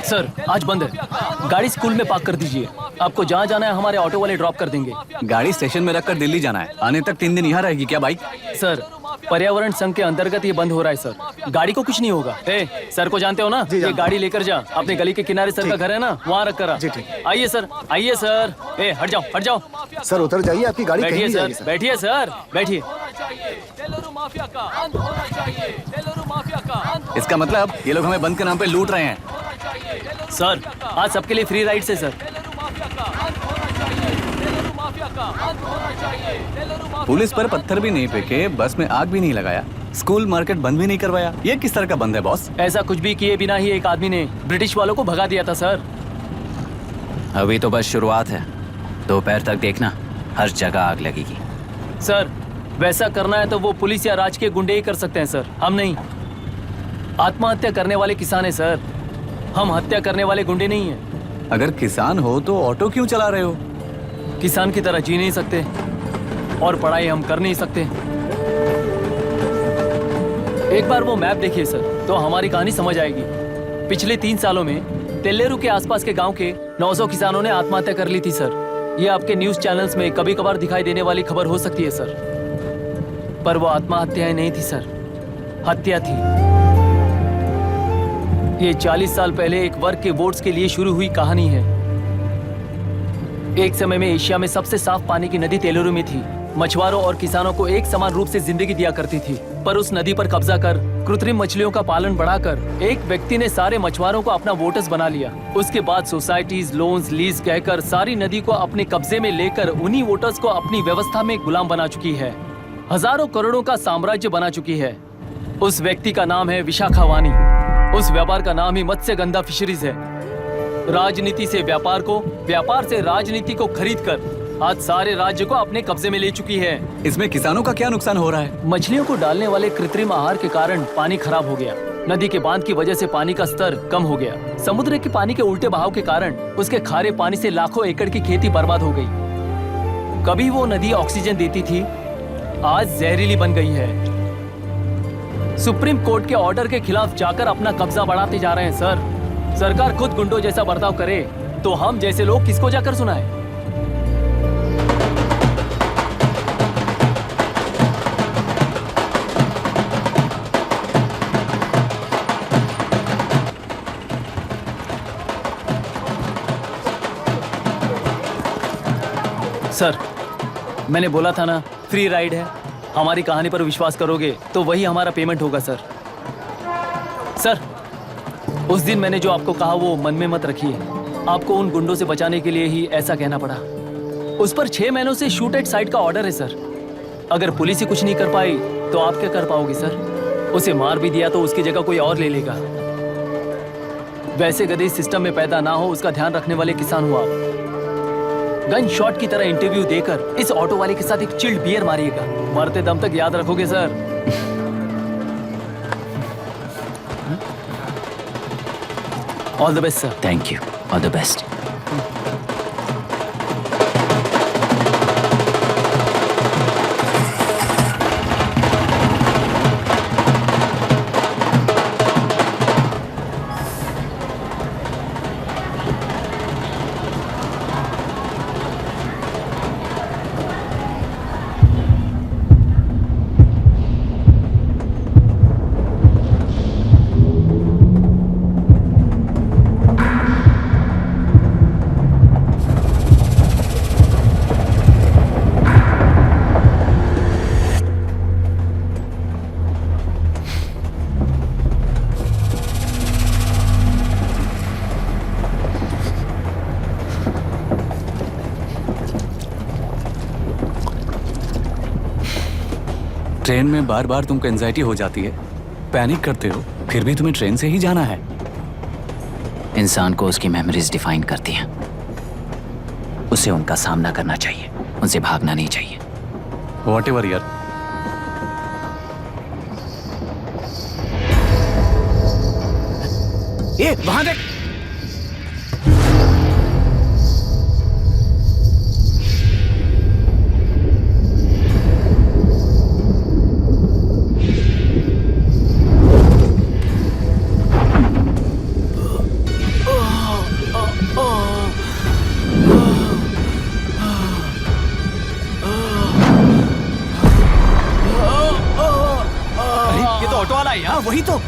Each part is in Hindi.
सर आज बंद है, गाड़ी स्कूल में पार्क कर दीजिए। आपको जहाँ जाना है हमारे ऑटो वाले ड्रॉप कर देंगे। गाड़ी स्टेशन में रखकर दिल्ली जाना है, आने तक 3 दिन यहाँ रहेगी क्या बाइक? सर पर्यावरण संघ के अंतर्गत ये बंद हो रहा है सर, गाड़ी को कुछ नहीं होगा। सर को जानते हो ना, ये गाड़ी लेकर जा, अपने गली के किनारे सर का घर है ना, वहाँ रख कर आ। आइए सर, आइए सर। हट जाओ हट जाओ सर, उतर जाइए, आपकी गाड़ी बैठिए कहीं सर, बैठिए सर, बैठिए। इसका मतलब ये लोग हमें बंद के नाम पे लूट रहे हैं। सर आज सबके लिए फ्री राइड से सर। पुलिस पर पत्थर भी नहीं फेंके, बस में आग भी नहीं लगाया, स्कूल मार्केट बंद भी नहीं करवाया, ये किस तरह का बंद है बॉस? ऐसा कुछ भी किए बिना ही एक आदमी ने ब्रिटिश वालों को भगा दिया था सर। अभी तो बस शुरुआत है, दोपहर तक देखना हर जगह आग लगेगी। सर वैसा करना है तो वो पुलिस या राज के गुंडे ही कर सकते हैं सर, हम नहीं। आत्महत्या करने वाले किसान है सर, हम हत्या करने वाले गुंडे नहीं हैं। अगर किसान हो तो ऑटो क्यों चला रहे हो? किसान की तरह जी नहीं सकते और पढ़ाई हम कर नहीं सकते। एक बार वो मैप देखिए सर तो हमारी कहानी समझ आएगी। पिछले 3 सालों में तेल्लेरू के आसपास के गांव के 900 किसानों ने आत्महत्या कर ली थी सर। ये आपके न्यूज चैनल्स में कभी कभार दिखाई देने वाली खबर हो सकती है सर, पर वो आत्महत्याएं नहीं थी सर, हत्या थी। ये 40 साल पहले एक वर्ग के वोट्स के लिए शुरू हुई कहानी है। एक समय में एशिया में सबसे साफ पानी की नदी तेल्लेरू में थी। मछुआरों और किसानों को एक समान रूप से जिंदगी दिया करती थी, पर उस नदी पर कब्जा कर कृत्रिम मछलियों का पालन बढ़ाकर एक व्यक्ति ने सारे मछुआरों को अपना वोटर्स बना लिया। उसके बाद सोसाइटीज, लोन्स, लीज कहकर सारी नदी को अपने कब्जे में लेकर उन्हीं वोटर्स को अपनी व्यवस्था में गुलाम बना चुकी है। हजारों करोड़ों का साम्राज्य बना चुकी है। उस व्यक्ति का नाम है विशाखावानी। उस व्यापार का नाम ही मत्स्यगंधा फिशरीज है। राजनीति से व्यापार को, व्यापार से राजनीति को खरीदकर आज सारे राज्य को अपने कब्जे में ले चुकी है। इसमें किसानों का क्या नुकसान हो रहा है? मछलियों को डालने वाले कृत्रिम आहार के कारण पानी खराब हो गया। नदी के बांध की वजह से पानी का स्तर कम हो गया। समुद्र के पानी के उल्टे बहाव के कारण उसके खारे पानी से लाखों एकड़ की खेती बर्बाद हो गई। कभी वो नदी ऑक्सीजन देती थी, आज जहरीली बन गई है। सुप्रीम कोर्ट के ऑर्डर के खिलाफ जाकर अपना कब्जा बढ़ाते जा रहे हैं सर। सरकार खुद गुंडों जैसा बर्ताव करे तो हम जैसे लोग किसको जाकर सुनाएं? सर मैंने बोला था ना, फ्री राइड है। हमारी कहानी पर विश्वास करोगे तो वही हमारा पेमेंट होगा सर। सर उस दिन मैंने जो आपको कहा वो मन में मत रखिए। आपको उन गुंडों से बचाने के लिए ही ऐसा कहना पड़ा। उस पर 6 महीनों से शूट एट साइट का ऑर्डर है सर। अगर पुलिस ही कुछ नहीं कर पाई तो आप क्या कर पाओगे सर? उसे मार भी दिया तो उसकी जगह कोई और ले लेगा। वैसे गधे सिस्टम में पैदा ना हो उसका ध्यान रखने वाले किसान हो आप। गन शॉट की तरह इंटरव्यू देकर इस ऑटो वाले के साथ एक चिल्ड बियर मारिएगा। मरते दम तक याद रखोगे sir. All the best sir. Thank you, all the best. Train में बार बार तुमको एंजाइटी हो जाती है, पैनिक करते हो, फिर भी तुम्हें ट्रेन से ही जाना है। इंसान को उसकी मेमोरीज डिफाइन करती हैं। उसे उनका सामना करना चाहिए, उनसे भागना नहीं चाहिए। व्हाटएवर यार। वहां देख। वही तो।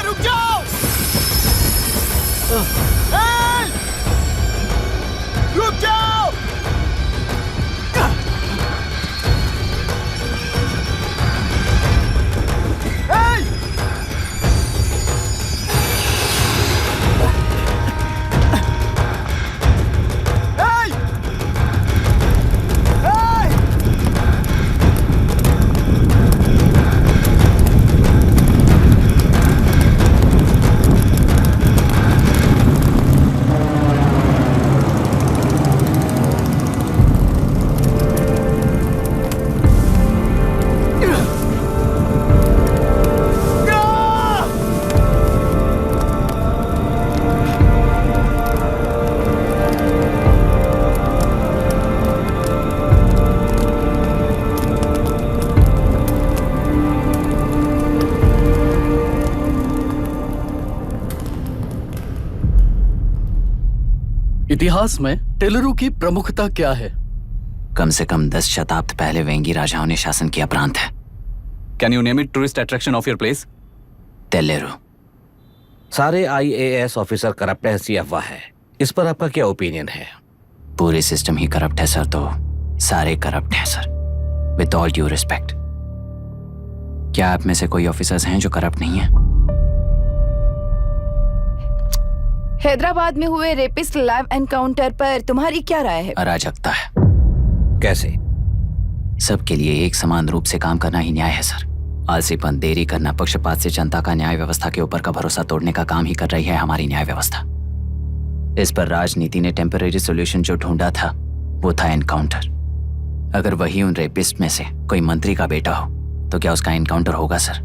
रुक जाओ! रुक जाओ! इतिहास में टेलुरु की प्रमुखता क्या है? कम से कम 10 शताब्द पहले वेंगी राजाओं ने शासन किया प्रांत है। Can you name it tourist attraction of your place? तेलेरु। सारे IAS ऑफिसर करप्ट है, ऐसी अफवाह है। इस पर आपका क्या ओपिनियन है? पूरे सिस्टम ही करप्ट है सर, तो सारे करप्ट हैं sir, with all due respect. क्या आप में से कोई ऑफिसर्स हैं जो करप्ट नहीं है? हैदराबाद में हुए रेपिस्ट लाइव एनकाउंटर पर तुम्हारी क्या राय है? अराजकता है। कैसे? सबके लिए एक समान रूप से काम करना ही न्याय है सर। आलसीपन, देरी करना, पक्षपात से जनता का न्याय व्यवस्था के ऊपर का भरोसा तोड़ने का काम ही कर रही है हमारी न्याय व्यवस्था। इस पर राजनीति ने टेम्परेरी सोल्यूशन जो ढूंढा था वो था एनकाउंटर। अगर वही उन रेपिस्ट में से कोई मंत्री का बेटा हो तो क्या उसका एनकाउंटर होगा सर?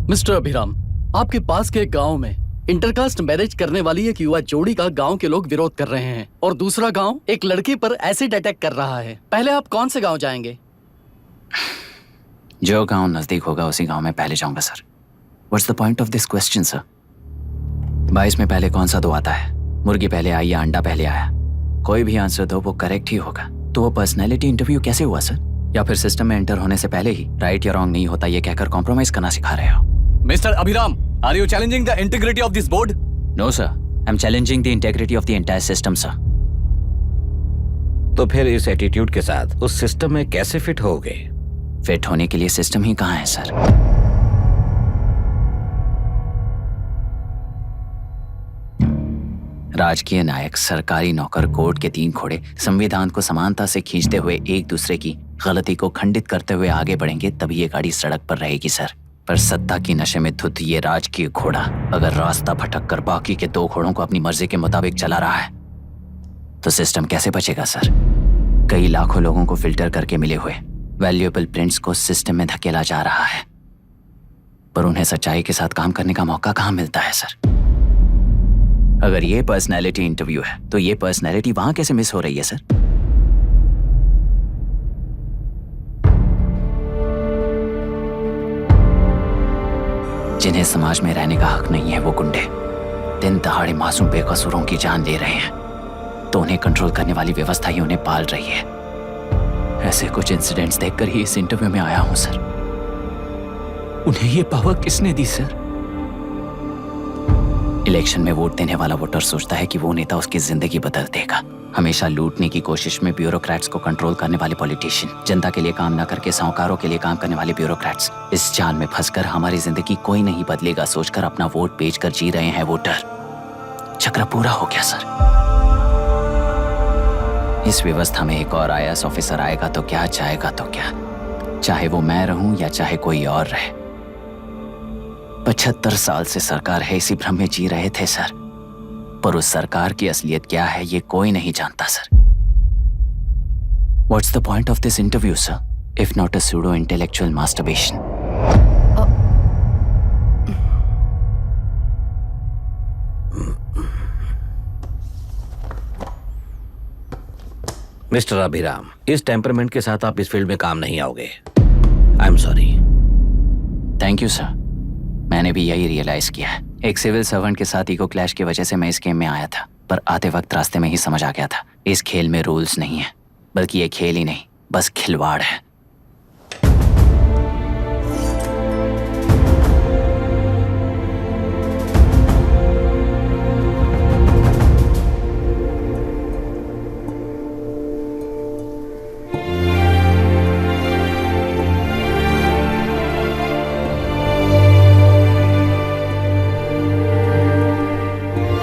मिस्टर अभिराम, आपके पास के गांव में इंटरकास्ट मैरिज करने वाली एक युवा जोड़ी का गांव के लोग विरोध कर रहे हैं और दूसरा गांव एक लड़की पर एसिड अटैक कर रहा है। पहले आप कौन से गांव जाएंगे? जो गांव नजदीक होगा उसी गांव में पहले जाऊंगा sir. What's the point of this question sir? 22 में पहले कौन सा दो आता है? मुर्गी पहले आई या अंडा पहले आया? कोई भी आंसर दो वो करेक्ट ही होगा। तो वो पर्सनैलिटी इंटरव्यू कैसे हुआ सर? या फिर सिस्टम में एंटर होने से पहले ही राइट या रॉन्ग नहीं होता ये कहकर कॉम्प्रोमाइज करना सिखा रहे हो? Mister Abhiram, are you challenging the integrity of this board? No sir, I am challenging the integrity of the entire system sir. तो फिर इस एटीट्यूड के साथ उस सिस्टम में कैसे फिट होगे? फिट होने के लिए सिस्टम ही कहाँ है सर? राजकीय नायक, सरकारी नौकर, कोर्ट के 3 घोड़े संविधान को समानता से खींचते हुए एक दूसरे की गलती को खंडित करते हुए आगे बढ़ेंगे तभी ये गाड़ी सड़क पर रहेगी सर। पर सत्ता की नशे में धुत ये राजकीय घोड़ा अगर रास्ता भटक कर बाकी के 2 घोड़ों को अपनी मर्जी के मुताबिक चला रहा है तो सिस्टम कैसे बचेगा सर? कई लाखों लोगों को फिल्टर करके मिले हुए वैल्यूएबल प्रिंट्स को सिस्टम में धकेला जा रहा है, पर उन्हें सच्चाई के साथ काम करने का मौका कहाँ मिलता है सर? अगर ये पर्सनैलिटी इंटरव्यू है तो ये पर्सनैलिटी वहां कैसे मिस हो रही है सर? जिन्हें समाज में रहने का हक नहीं है वो गुंडे दिन दहाड़े मासूम बेकसूरों की जान ले रहे हैं, तो उन्हें कंट्रोल करने वाली व्यवस्था ही उन्हें पाल रही है। ऐसे कुछ इंसिडेंट्स देखकर ही इस इंटरव्यू में आया हूं सर। उन्हें ये पावर किसने दी सर? इलेक्शन में वोट देने वाला वोटर सोचता है कि वो नेता उसकी जिंदगी बदल देगा। हमेशा लूटने की कोशिश में ब्यूरोक्रेट्स को कंट्रोल करने वाले पॉलिटिशियन, जनता के लिए काम न करके साहूकारों के लिए काम करने वाले ब्यूरोक्रेट्स, इस जाल में फंसकर हमारी जिंदगी कोई नहीं बदलेगा सोचकर अपना वोट बेचकर जी रहे हैं वोटर। चक्र पूरा हो गया सर। इस व्यवस्था में एक और IAS ऑफिसर आएगा तो क्या, जाएगा तो क्या, चाहे वो मैं रहूं या चाहे कोई और रहे। 75 साल से सरकार है इसी भ्रम में जी रहे थे सर, पर उस सरकार की असलियत क्या है ये कोई नहीं जानता sir. What's the point of this interview, sir, if not a pseudo-intellectual masturbation? Mister Abhiram, इस टेम्परमेंट के साथ आप इस फील्ड में काम नहीं आओगे। आई am sorry. Thank you sir, मैंने भी यही रियलाइज किया है। एक सिविल सर्वेंट के साथ ईगो क्लैश की वजह से मैं इस गेम में आया था। पर आते वक्त रास्ते में ही समझ आ गया था, इस खेल में रूल्स नहीं है, बल्कि ये खेल ही नहीं, बस खिलवाड़ है।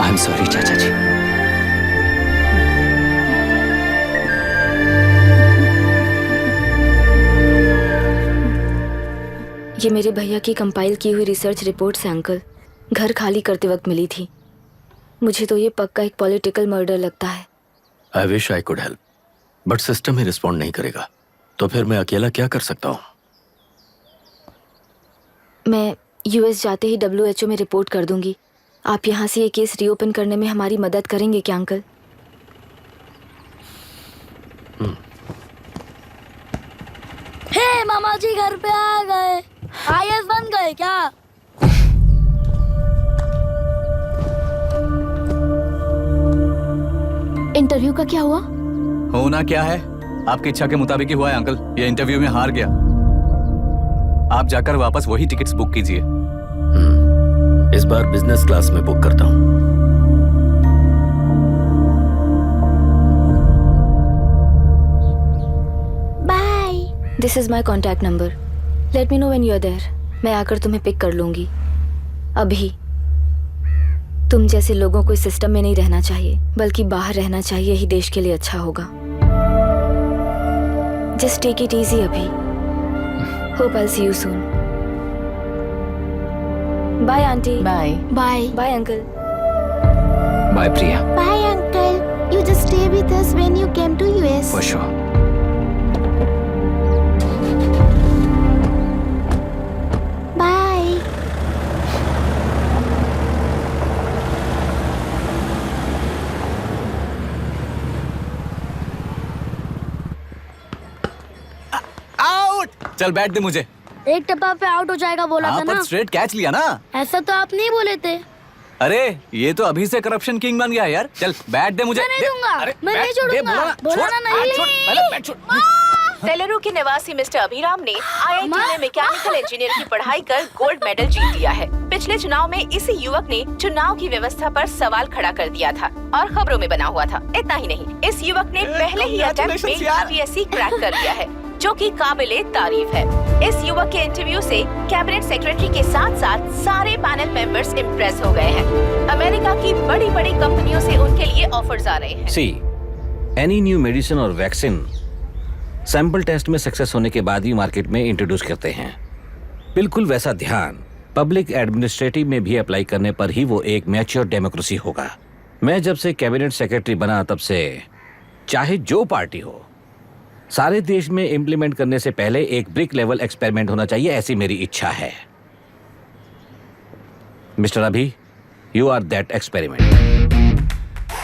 आई एम सॉरी चाचा जी। ये मेरे भैया की कंपाइल की हुई रिसर्च रिपोर्ट से अंकल, घर खाली करते वक्त मिली थी। मुझे तो ये पक्का एक पॉलिटिकल मर्डर लगता है। I wish I could help, but system he respond नहीं करेगा, तो फिर मैं अकेला क्या कर सकता हूँ? मैं यूएस जाते ही WHO में रिपोर्ट कर दूंगी। आप यहाँ से ये केस रीओपन करने में हमारी मदद करेंगे क्या अंकल? हे मामा जी घर पे आ गए। IAS बन गए क्या? इंटरव्यू का क्या हुआ? होना क्या है, आपकी इच्छा के मुताबिक ही हुआ है अंकल। ये इंटरव्यू में हार गया। आप जाकर वापस वही टिकट्स बुक कीजिए। इस बार बिजनेस क्लास में बुक करता हूँ। Bye. This is my contact number. Let me know when you are there. मैं आकर तुम्हें पिक कर लूंगी। अभी तुम जैसे लोगों को इस सिस्टम में नहीं रहना चाहिए, बल्कि बाहर रहना चाहिए, ही देश के लिए अच्छा होगा। जस्ट टेक इट इजी अभी। Hope I see you soon. Bye aunty. Bye. Bye. Bye uncle. Bye Priya. Bye uncle. You just stay with us when you came to US. For sure. Bye. Out. चल बैठ दे मुझे। एक टप्पा पे आउट हो जाएगा बोला था हाँ, ना। पर स्ट्रेट कैच लिया ना। ऐसा तो आप नहीं बोले थे। अरे ये तो अभी से करप्शन किंग बन गया यार। चल बैठ दे मुझे। मैं नहीं दे- दूंगा। अरे, मैं बैठ, नहीं छोड़ूंगा। दे, बोला ना, बोला छोड़, ना नहीं। छोड़, पहले बैठ, छोड़। तेलुरु के निवासी मिस्टर अभिराम ने IIT में मैकेनिकल इंजीनियर की पढ़ाई कर गोल्ड मेडल जीत लिया है। पिछले चुनाव में इसी युवक ने चुनाव की व्यवस्था पर सवाल खड़ा कर दिया था और खबरों में बना हुआ था। इतना ही नहीं, इस युवक ने पहले ही अटेम्प्ट में UPSC क्रैक कर लिया है, जो कि काबिले तारीफ है। इस युवक के इंटरव्यू से कैबिनेट सेक्रेटरी के साथ साथ सारे पैनल मेंबर्स इम्प्रेस हो गए हैं। अमेरिका की बड़ी बड़ी कंपनियों से उनके लिए ऑफर्स आ रहे हैं। सी एनी न्यू मेडिसिन और वैक्सीन सैंपल टेस्ट में सक्सेस होने के बाद ही मार्केट में इंट्रोड्यूस करते हैं। बिल्कुल वैसा ध्यान पब्लिक एडमिनिस्ट्रेटिव में भी अप्लाई करने पर ही वो एक मैच्योर डेमोक्रेसी होगा। मैं जब से कैबिनेट सेक्रेटरी बना तब से चाहे जो पार्टी हो, सारे देश में इम्प्लीमेंट करने से पहले एक ब्रिक लेवल एक्सपेरिमेंट होना चाहिए, ऐसी मेरी इच्छा है। मिस्टर अभी, यू आर दैट एक्सपेरिमेंट।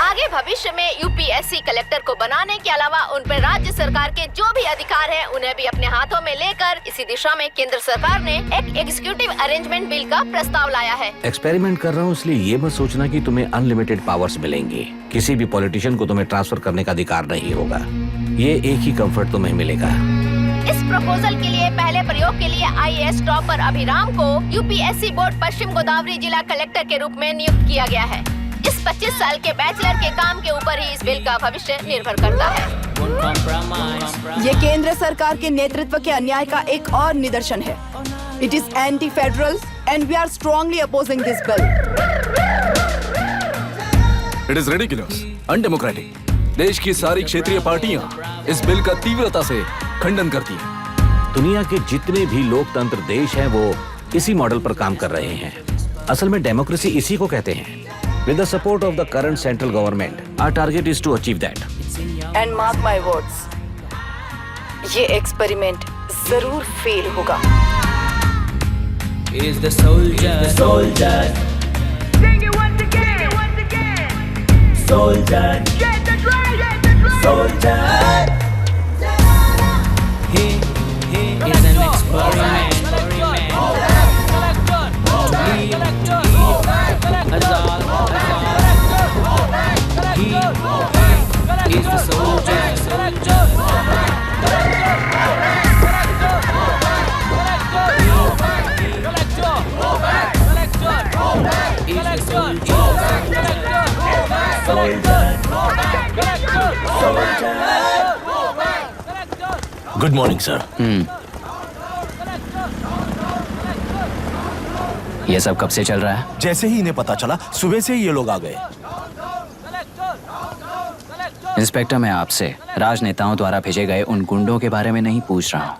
आगे भविष्य में UPSC कलेक्टर को बनाने के अलावा उन पर राज्य सरकार के जो भी अधिकार हैं, उन्हें भी अपने हाथों में लेकर इसी दिशा में केंद्र सरकार ने एक एग्जीक्यूटिव अरेंजमेंट बिल का प्रस्ताव लाया है। एक्सपेरिमेंट कर रहा हूँ इसलिए ये मत सोचना कि तुम्हें अनलिमिटेड पावर्स मिलेंगे। किसी भी पॉलिटिशियन को तुम्हें ट्रांसफर करने का अधिकार नहीं होगा। ये एक ही कंफर्ट तुम्हें मिलेगा। इस प्रपोजल के लिए पहले प्रयोग के लिए IAS टॉपर अभिराम को UPSC बोर्ड पश्चिम गोदावरी जिला कलेक्टर के रूप में नियुक्त किया गया है। इस 25 साल के बैचलर के काम के ऊपर ही इस बिल का भविष्य निर्भर करता है। ये केंद्र सरकार के नेतृत्व के अन्याय का एक और निदर्शन है। It is anti federal and we are strongly opposing this bill. It is ridiculous, undemocratic. देश की सारी क्षेत्रीय पार्टियां इस बिल का तीव्रता से खंडन करती हैं। दुनिया के जितने भी लोकतंत्र देश हैं वो इसी मॉडल पर काम कर रहे हैं। असल में डेमोक्रेसी इसी को कहते हैं। With the support of the current central government, our target is to achieve that. And mark my words, ये एक्सपेरिमेंट जरूर फेल होगा। Is the soldier, Sing it once again. soldier, Get the drum. soldier. He is an experiment. Good morning sir. ये सब कब से चल रहा है? जैसे ही इन्हें पता चला सुबह से ही ये लोग आ गए। इंस्पेक्टर, मैं आपसे राजनेताओं द्वारा भेजे गए उन गुंडों के बारे में नहीं पूछ रहा हूँ,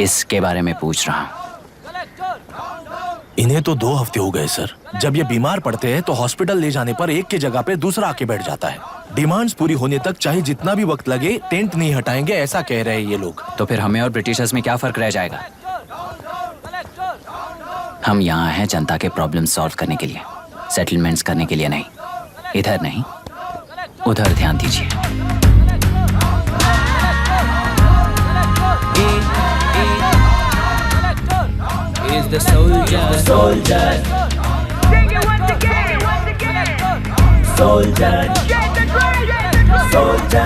इसके बारे में पूछ रहा हूँ। इन्हें तो 2 हफ्ते हो गए सर। जब ये बीमार पड़ते हैं तो हॉस्पिटल ले जाने पर एक की जगह पे दूसरा आके बैठ जाता है। डिमांड्स पूरी होने तक चाहे जितना भी वक्त लगे टेंट नहीं हटाएंगे, ऐसा कह रहे हैं ये लोग। तो फिर हमें और ब्रिटिशर्स में क्या फर्क रह जाएगा? हम यहाँ हैं जनता के प्रॉब्लम सॉल्व करने के लिए, सेटलमेंट्स करने के लिए नहीं। इधर नहीं, उधर ध्यान दीजिए। Is the soldier, soldier. Sing it once again. Soldier, soldier.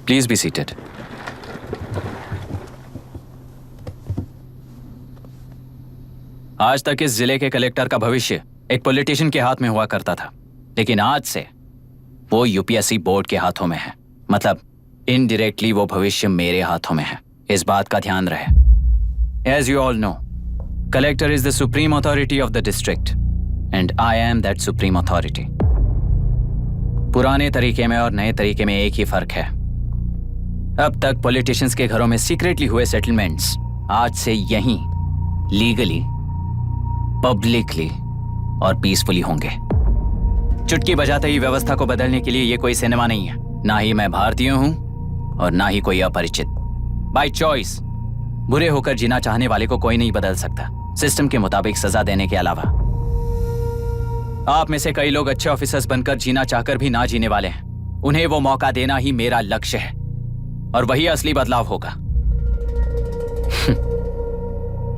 Please be seated. आज तक इस जिले के कलेक्टर का भविष्य एक पॉलिटिशियन के हाथ में हुआ करता था, लेकिन आज से वो यूपीएससी बोर्ड के हाथों में है। मतलब इनडायरेक्टली वो भविष्य मेरे हाथों में है। इस बात का ध्यान रहे। As you all know, collector is the supreme authority of the district and I am that supreme authority. पुराने तरीके में और नए तरीके में एक ही फर्क है। अब तक पॉलिटिशियंस के घरों में सीक्रेटली हुए सेटलमेंट्स आज से यहीं लीगली, पब्लिकली और पीसफुली होंगे। चुटकी बजाते ही व्यवस्था को बदलने के लिए ये कोई सिनेमा नहीं है। ना ही मैं भारतीय हूं और ना ही कोई अपरिचित। बाय चॉइस बुरे होकर जीना चाहने वाले को कोई नहीं बदल सकता, सिस्टम के मुताबिक सजा देने के अलावा। आप में से कई लोग अच्छे ऑफिसर्स बनकर जीना चाहकर भी ना जीने वाले हैं। उन्हें वो मौका देना ही मेरा लक्ष्य है और वही असली बदलाव होगा।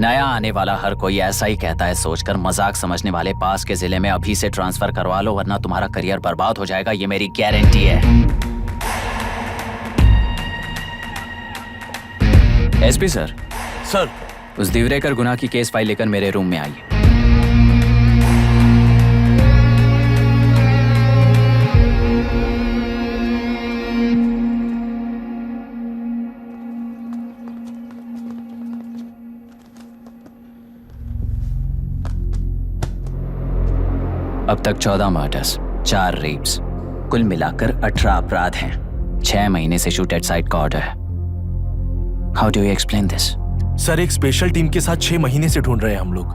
नया आने वाला हर कोई ऐसा ही कहता है सोचकर मजाक समझने वाले पास के जिले में अभी से ट्रांसफर करवा लो वरना तुम्हारा करियर बर्बाद हो जाएगा, ये मेरी गारंटी है। SP sir. सर। उस दिवरेकर गुनाह की केस फाइल लेकर मेरे रूम में आइए। अब तक 14 मर्डर्स, 4 रेप्स, कुल मिलाकर 18 अपराध हैं। 6 महीने से शूट एट साइट का ऑर्डर है। How do you explain this? Sir, एक स्पेशल टीम के साथ 6 महीने से ढूंढ रहे हैं हम लोग।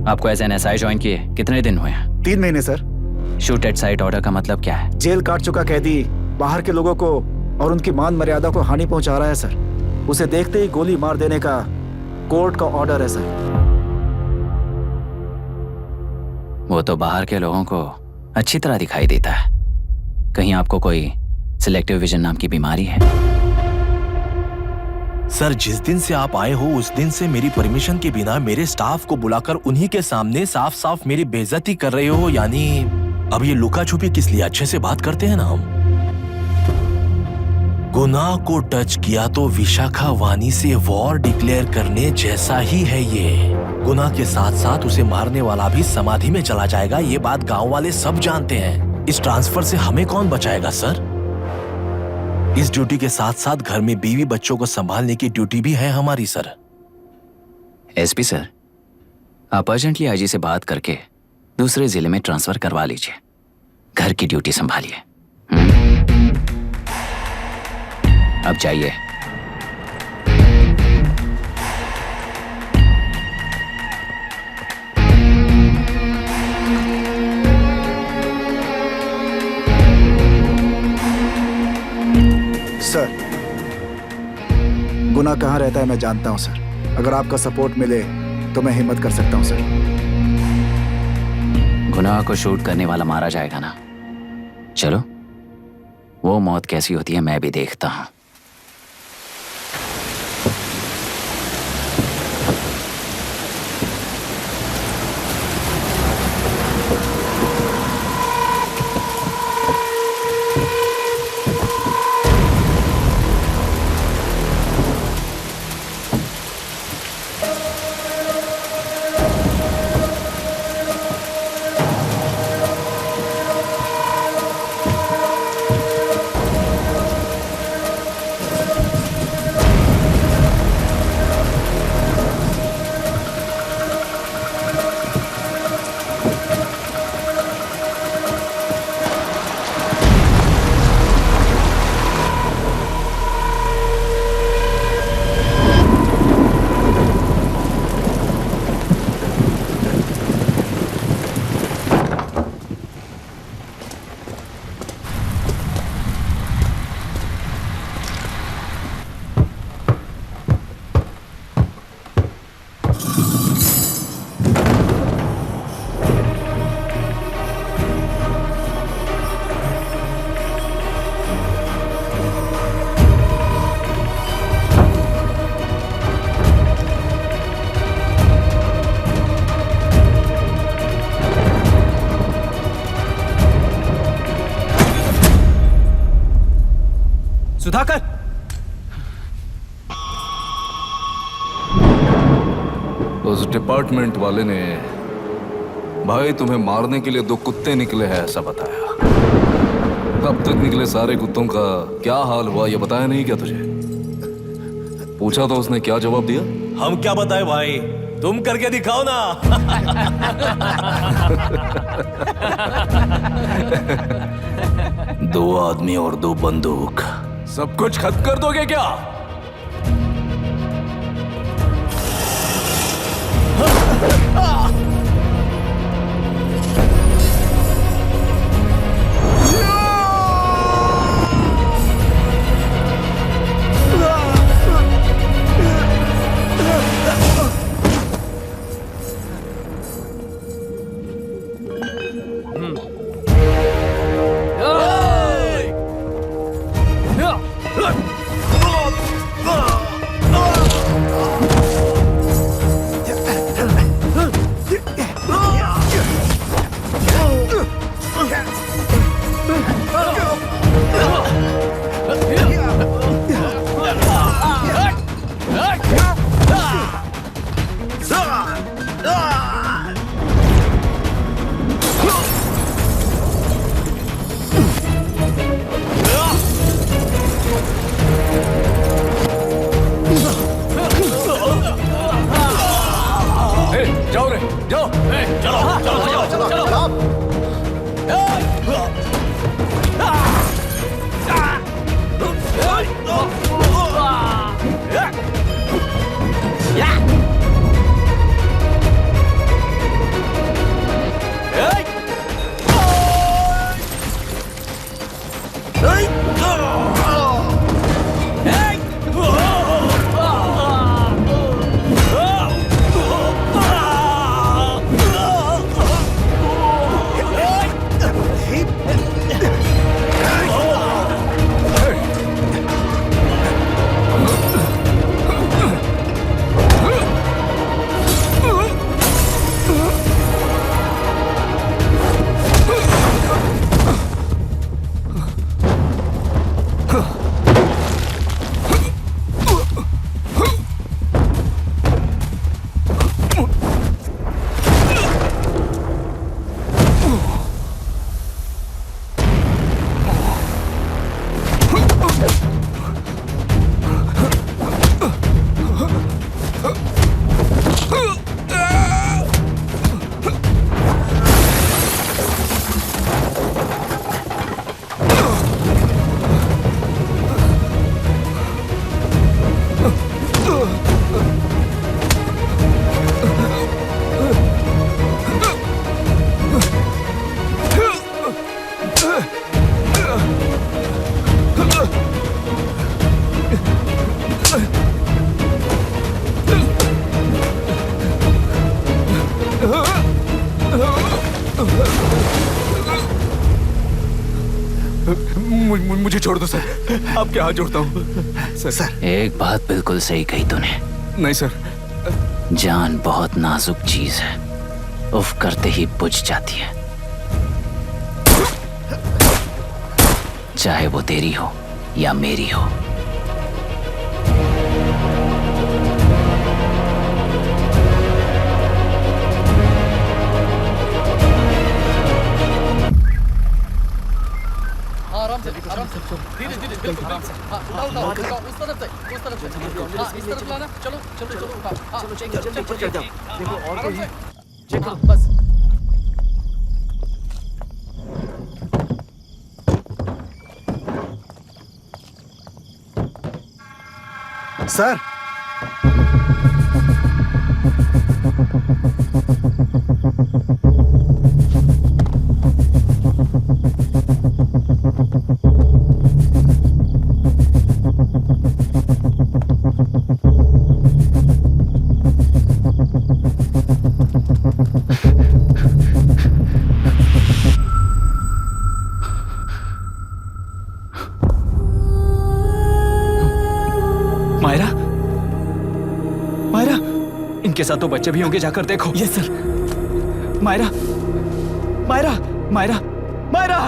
आपको एज एन एसआई ज्वाइन किए कितने दिन हुए हैं? 3 महीने sir. Shoot at site order का मतलब क्या है? जेल काट चुका कैदी बाहर के लोगों को और उनकी मान मर्यादा को हानि पहुंचा रहा है सर। उसे देखते ही गोली मार देने का कोर्ट का ऑर्डर है सर। वो तो बाहर के लोगों को अच्छी तरह दिखाई देता है। कहीं आपको कोई सिलेक्टिव विजन नाम की बीमारी है? सर, जिस दिन से आप आए हो उस दिन से मेरी परमिशन के बिना मेरे स्टाफ को बुलाकर उन्हीं के सामने साफ साफ मेरी बेइज्जती कर रहे हो। यानी अब ये लुका छुपी किस लिए? अच्छे से बात करते हैं ना हम। गुनाह को टच किया तो विशाखा वानी से वॉर डिक्लेयर करने जैसा ही है ये। गुनाह के साथ साथ उसे मारने वाला भी समाधि में चला जाएगा। ये बात गांव वाले सब जानते हैं। इस ट्रांसफर से हमें कौन बचाएगा सर? इस ड्यूटी के साथ साथ घर में बीवी बच्चों को संभालने की ड्यूटी भी है हमारी सर। एसपी सर, आप अर्जेंटली आईजी से बात करके दूसरे जिले में ट्रांसफर करवा लीजिए। घर की ड्यूटी संभालिए। अब जाइए। सर, गुनाह कहाँ रहता है मैं जानता हूं सर। अगर आपका सपोर्ट मिले तो मैं हिम्मत कर सकता हूं सर। गुनाह को शूट करने वाला मारा जाएगा ना? चलो, वो मौत कैसी होती है मैं भी देखता हूं। सुधाकर, उस डिपार्टमेंट वाले ने भाई तुम्हें मारने के लिए 2 कुत्ते निकले हैं ऐसा बताया। अब तक निकले सारे कुत्तों का क्या हाल हुआ ये बताया नहीं क्या तुझे? पूछा तो उसने क्या जवाब दिया? हम क्या बताए भाई, तुम करके दिखाओ ना। 2 आदमी और 2 बंदूक, सब कुछ खत्म कर दोगे क्या? जाओ रे, जाओ। मुझे छोड़ दो सर, आपके हाथ जोड़ता हूँ सर। एक बात बिल्कुल सही कही तूने। नहीं सर। जान बहुत नाजुक चीज है, उफ करते ही बुझ जाती है, चाहे वो तेरी हो या मेरी हो। आराम से धीरे धीरे बिल्कुल आराम से। उठाओ उस तरफ से इस तरफ लाना। चलो चलो चलो चलो देखो और कोई चेक करो बस। सर मायरा, मायरा, इनके साथ तो बच्चे भी होंगे, जाकर देखो। Yes sir. मायरा, मायरा, मायरा, मायरा,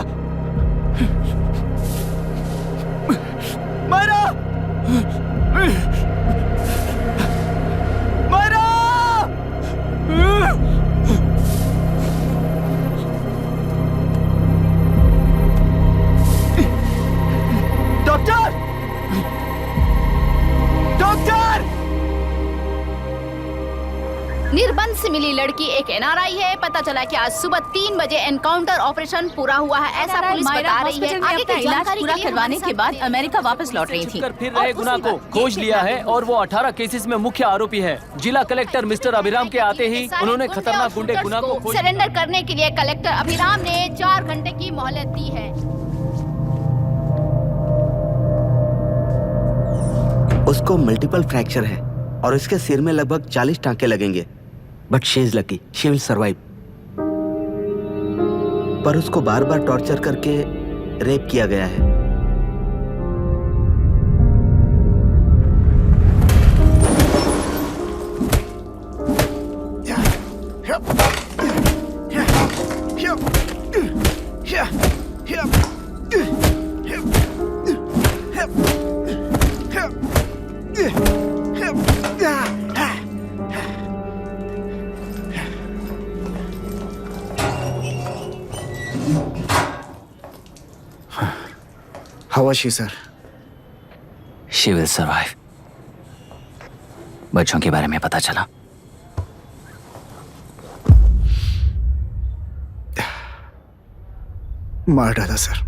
निर्बंध से मिली लड़की एक एनआरआई है। पता चला कि आज सुबह 3 बजे एनकाउंटर ऑपरेशन पूरा हुआ है, ऐसा पुलिस बता रही है। आगे की जानकारी पूरा करवाने के बाद अमेरिका वापस लौट रही थी। फिर रहे गुना को खोज लिया है और वो 18 केसेस में मुख्य आरोपी है। जिला कलेक्टर मिस्टर अभिराम के आते ही उन्होंने खतरनाक गुंडे गुना को सरेंडर करने के लिए कलेक्टर अभिराम ने 4 घंटे की मोहलत दी है। उसको मल्टीपल फ्रैक्चर है और इसके सिर में लगभग 40 टांके लगेंगे, but she is lucky, she will survive. पर उसको बार बार टॉर्चर करके रेप किया गया है। How was she, sir? She will survive. बच्चों के बारे में पता चला? मार डाला सर।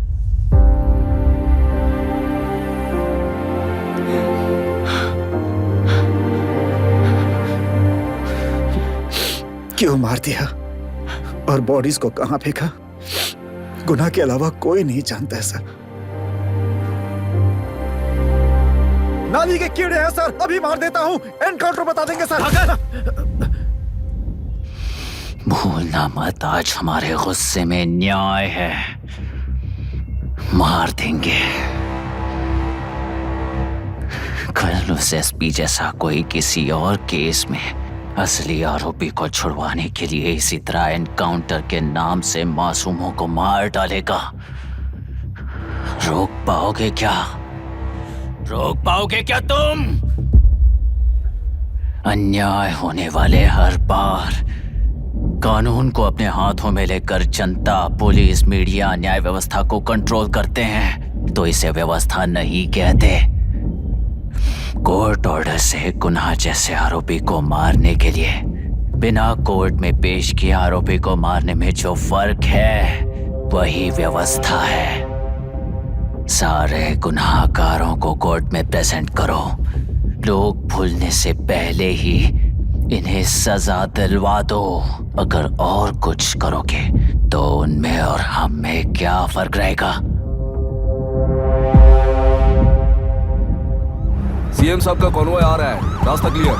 क्यों मार दिया और बॉडीज को कहां फेंका, गुनाह के अलावा कोई नहीं जानता है सर। नाली के कीड़े हैं सर, अभी मार देता हूं, एनकाउंटर बता देंगे सर। भूलना मत, आज हमारे गुस्से में न्याय है, मार देंगे। कल उस एसपी जैसा कोई किसी और केस में असली आरोपी को छुड़वाने के लिए इसी तरह एनकाउंटर के नाम से मासूमों को मार डालेगा। रोक पाओगे क्या? रोक पाओगे क्या तुम? अन्याय होने वाले हर बार कानून को अपने हाथों में लेकर जनता, पुलिस, मीडिया, न्याय व्यवस्था को कंट्रोल करते हैं तो इसे व्यवस्था नहीं कहते। कोर्ट ऑर्डर से गुनाह जैसे आरोपी को मारने के लिए बिना कोर्ट में पेश किए आरोपी को मारने में जो फर्क है वही व्यवस्था है। सारे गुनाहगारों को कोर्ट में प्रेजेंट करो, लोग भूलने से पहले ही इन्हें सजा दिलवा दो। अगर और कुछ करोगे तो उनमें और हम में क्या फर्क रहेगा? सीएम साहब का कॉन्वॉय आ रहा है, रास्ता क्लियर।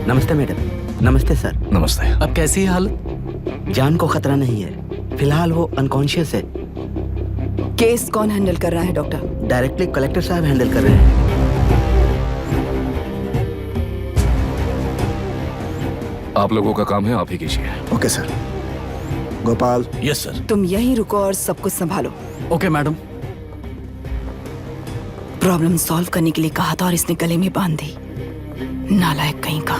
नमस्ते मैडम। नमस्ते सर। नमस्ते। अब कैसी है हालत? जान को खतरा नहीं है, फिलहाल वो अनकॉन्शियस है। केस कौन हैंडल कर रहा है डॉक्टर? डायरेक्टली कलेक्टर साहब हैंडल कर रहे हैं। आप लोगों का काम है, आप ही कीजिए। Okay sir. Gopal. Yes sir. तुम यहीं रुको और सब कुछ संभालो। Okay madam. प्रॉब्लम सॉल्व करने के लिए कहा था और इसने गले में बांध दी, नालायक कहीं का।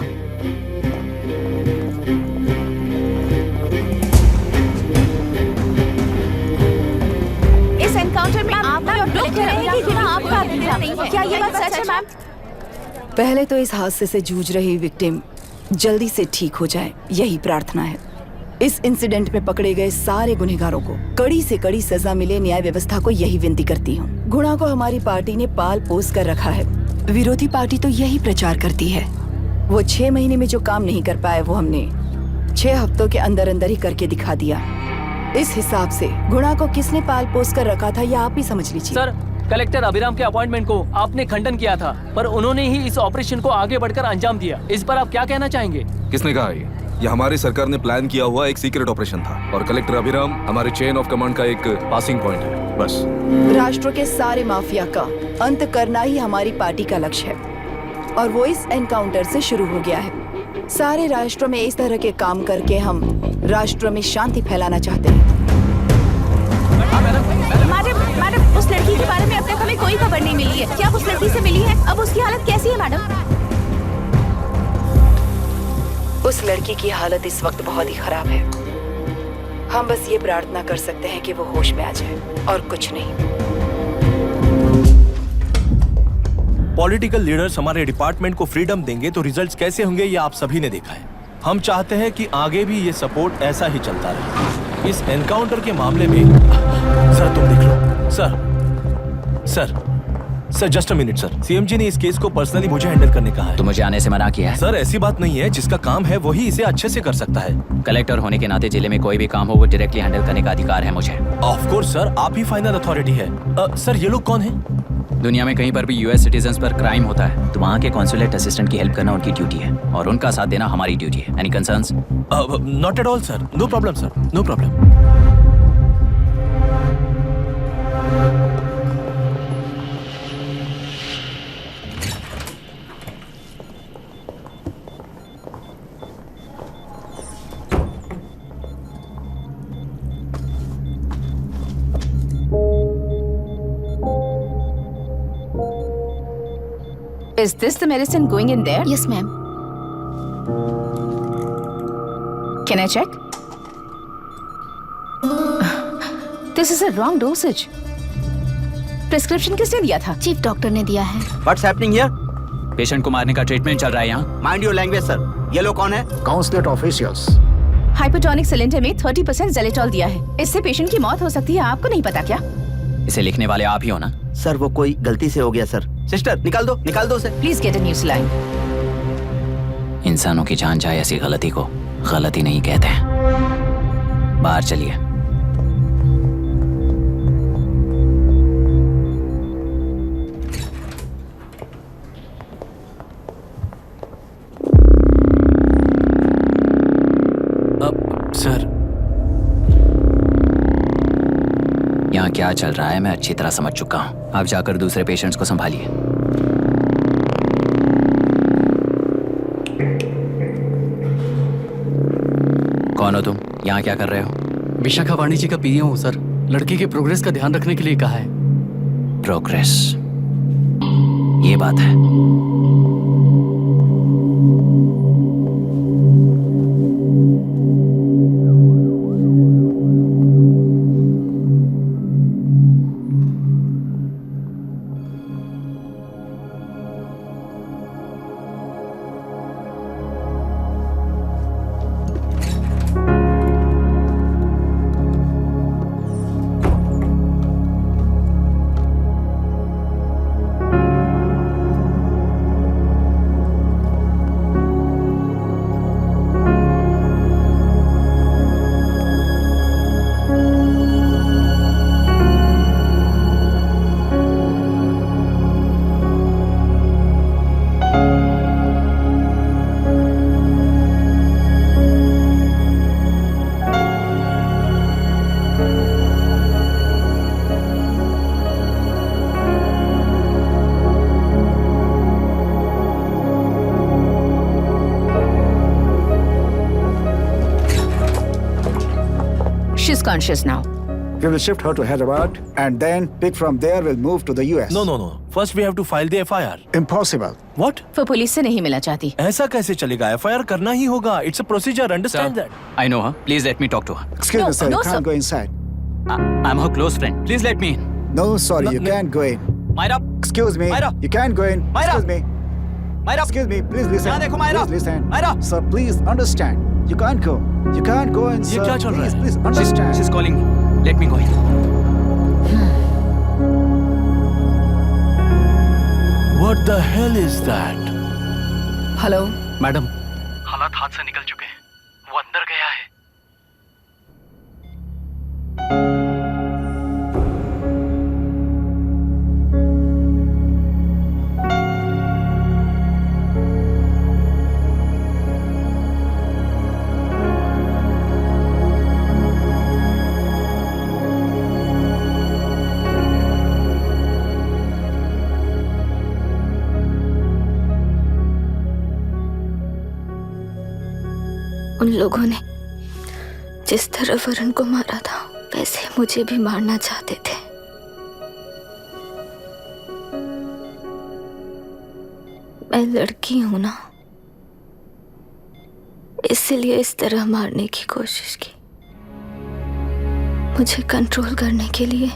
इस एनकाउंटर में आपने और कलेक्टर अभिराम के नाम आपका नहीं है। क्या ये बात सच है मैम? पहले तो इस हादसे से जूझ रही विक्टिम जल्दी से ठीक हो जाए, यही प्रार्थना है। इस इंसिडेंट में पकड़े गए सारे गुनहगारों को कड़ी से कड़ी सजा मिले, न्याय व्यवस्था को यही विनती करती हूँ। गुणा को हमारी पार्टी ने पाल पोस कर रखा है, विरोधी पार्टी तो यही प्रचार करती है। वो 6 महीने में जो काम नहीं कर पाए वो हमने 6 हफ्तों के अंदर अंदर ही करके दिखा दिया। इस हिसाब से गुणा को किसने पाल पोस कर रखा था यह आप ही समझ लीजिए। सर, कलेक्टर अभिराम के अपॉइंटमेंट को आपने खंडन किया था, पर उन्होंने ही इस ऑपरेशन को आगे बढ़कर अंजाम दिया। इस पर आप क्या कहना चाहेंगे? किसने कहा ये हमारी सरकार ने प्लान किया हुआ एक सीक्रेट ऑपरेशन था और कलेक्टर अभिराम हमारे चेन ऑफ कमांड का एक पासिंग पॉइंट है, बस। राष्ट्र के सारे माफिया का अंत करना ही हमारी पार्टी का लक्ष्य है और वो इस एनकाउंटर से शुरू हो गया है। सारे राष्ट्रों में इस तरह के काम करके हम राष्ट्रों में शांति फैलाना चाहते हैं। मैडम, उस लड़की के बारे में अब तक हमें कोई खबर नहीं मिली है। क्या आप उस लड़की से मिली है? अब उसकी हालत कैसी है मैडम? उस लड़की की हालत इस वक्त बहुत ही खराब है। हम बस ये प्रार्थना कर सकते हैं कि वो होश में आ जाए, और कुछ नहीं। पॉलिटिकल लीडर्स हमारे डिपार्टमेंट को फ्रीडम देंगे तो रिजल्ट्स कैसे होंगे ये आप सभी ने देखा है। हम चाहते हैं कि आगे भी ये सपोर्ट ऐसा ही चलता रहे। इस एनकाउंटर के मामले में सर तुम देख लो। Sir just a minute sir. CM ji ने इस केस को पर्सनली मुझे हैंडल करने कहा है। तो मुझे आने से मना किया है। सर ऐसी बात नहीं है, जिसका काम है वही इसे अच्छे से कर सकता है। कलेक्टर होने के नाते जिले में कोई भी काम हो वो डायरेक्टली हैंडल करने का अधिकार है मुझे। ऑफ कोर्स सर, आप ही फाइनल अथॉरिटी है। सर ये लोग कौन है? दुनिया में कहीं पर भी यूएस सिटीजन्स पर क्राइम होता है तो वहाँ के कॉन्सुलेट असिस्टेंट की हेल्प करना उनकी ड्यूटी है, और उनका साथ देना हमारी ड्यूटी है। Any concerns? Not at all sir, no problem sir, no problem. Is this the medicine going in there? Yes ma'am. Can I check? This is a wrong dosage. Prescription किसने दिया था? चीफ डॉक्टर ने दिया है। What's happening here? पेशेंट को मारने का ट्रीटमेंट चल रहा है यहाँ। Mind your language, sir. ये लोग कौन है? Consulate officials. हाइपोटोनिक सिलेंडर में 30% जेलेटॉल दिया है। इससे पेशेंट की मौत हो सकती है, आपको नहीं पता क्या? इसे लिखने वाले आप ही हो ना? सर वो कोई गलती से हो गया सर। सिस्टर निकाल दो उसे। Please get a new saline. इंसानों की जान जाए ऐसी गलती को गलती नहीं कहते हैं। बाहर चलिए। सर यहाँ क्या चल रहा है मैं अच्छी तरह समझ चुका हूँ। आप जाकर दूसरे पेशेंट्स को संभालिए। कौन हो तुम? यहाँ क्या कर रहे हो? विशाखा वाणी जी का पीए हूँ सर। लड़की के प्रोग्रेस का ध्यान रखने के लिए कहा है। प्रोग्रेस, ये बात है। She's conscious now. We will shift her to Hyderabad and then pick from there. We'll move to the US. No. First we have to file the FIR. Impossible. What? वो पुलिस से नहीं मिलना चाहती। ऐसा कैसे चलेगा? FIR करना ही होगा। It's a procedure. Understand that? I know her. Please let me talk to her. Excuse me, sir. no, You can't sir. go inside. I'm her close friend. Please let me in. No, sorry. You can't go in. Myra, Excuse me. Myra. You can't go in. Myra. Excuse me. Myra. Excuse me. Please listen. यहाँ देखो, Myra. Please listen. Myra. Sir, please understand. You can't go. You can't go in, ये sir. क्या चल रहा है? Please understand. She's calling me. Let me go in. What the hell is that? Hello. Madam, हालात हाथ से निकल चुके हैं। वो अंदर गया है। उन लोगों ने जिस तरह वरुण को मारा था वैसे मुझे भी मारना चाहते थे। मैं लड़की हूं ना, इसलिए इस तरह मारने की कोशिश की। मुझे कंट्रोल करने के लिए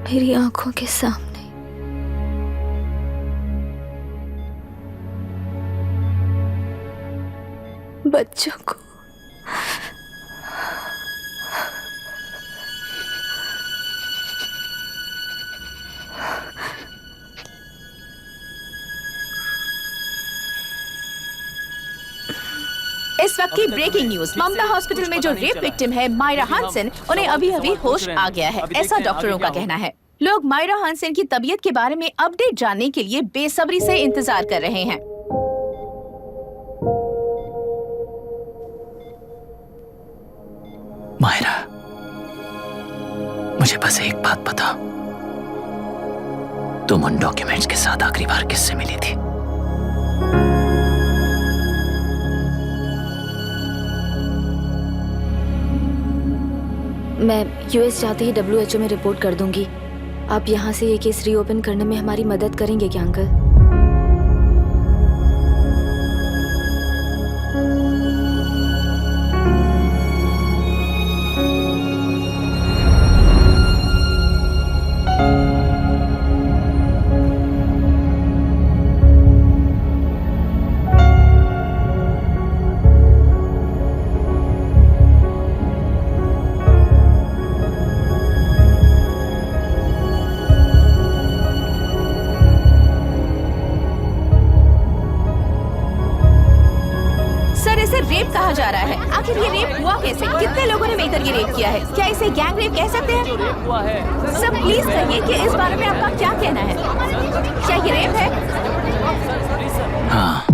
मेरी आंखों के सामने बच्चों को इस वक्त की ब्रेकिंग न्यूज, ममता हॉस्पिटल में जो रेप विक्टिम है मायरा हानसेन, उन्हें अभी अभी होश आ गया है, ऐसा डॉक्टरों का कहना है। लोग मायरा हानसेन की तबीयत के बारे में अपडेट जानने के लिए बेसब्री से इंतजार कर रहे हैं। मायरा, मुझे बस एक बात बता, तुम उन डॉक्यूमेंट्स के साथ आखिरी बार किससे मिली थी? मैं यूएस जाते ही WHO में रिपोर्ट कर दूंगी। आप यहाँ से ये केस रीओपन करने में हमारी मदद करेंगे क्या अंकल? रेप कहा जा रहा है, आखिर ये रेप हुआ कैसे? कितने लोगों ने मिलकर ये रेप किया है? क्या इसे गैंग रेप कह सकते हैं? सब प्लीज कहिए कि इस बारे में आपका क्या कहना है? क्या ये रेप है? हाँ,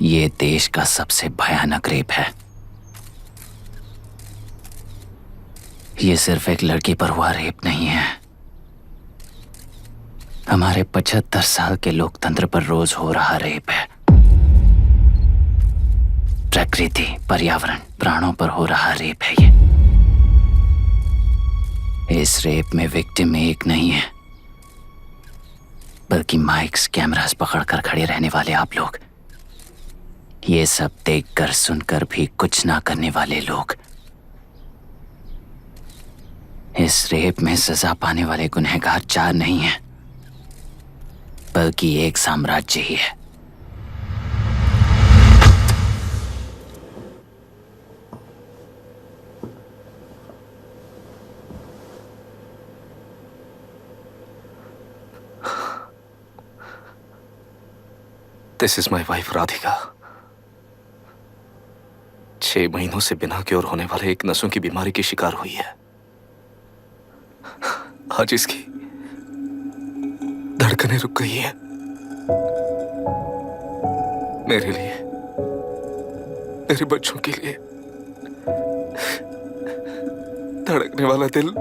ये देश का सबसे भयानक रेप है। ये सिर्फ एक लड़की पर हुआ रेप नहीं है, हमारे 75 साल के लोकतंत्र पर रोज हो रहा रेप है। प्रकृति, पर्यावरण, प्राणों पर हो रहा रेप है ये। इस रेप में विक्टिम एक नहीं है, बल्कि माइक्स, कैमरास पकड़कर खड़े रहने वाले आप लोग, ये सब देखकर सुनकर भी कुछ ना करने वाले लोग। इस रेप में सजा पाने वाले गुनहगार 4 नहीं हैं, बल्कि एक साम्राज्य ही है। This is my wife Radhika. 6 महीनों से बिना क्योर होने वाले एक नसों की बीमारी की शिकार हुई है। आज इसकी धड़कनें रुक गई है। मेरे लिए, मेरे बच्चों के लिए धड़कने वाला दिल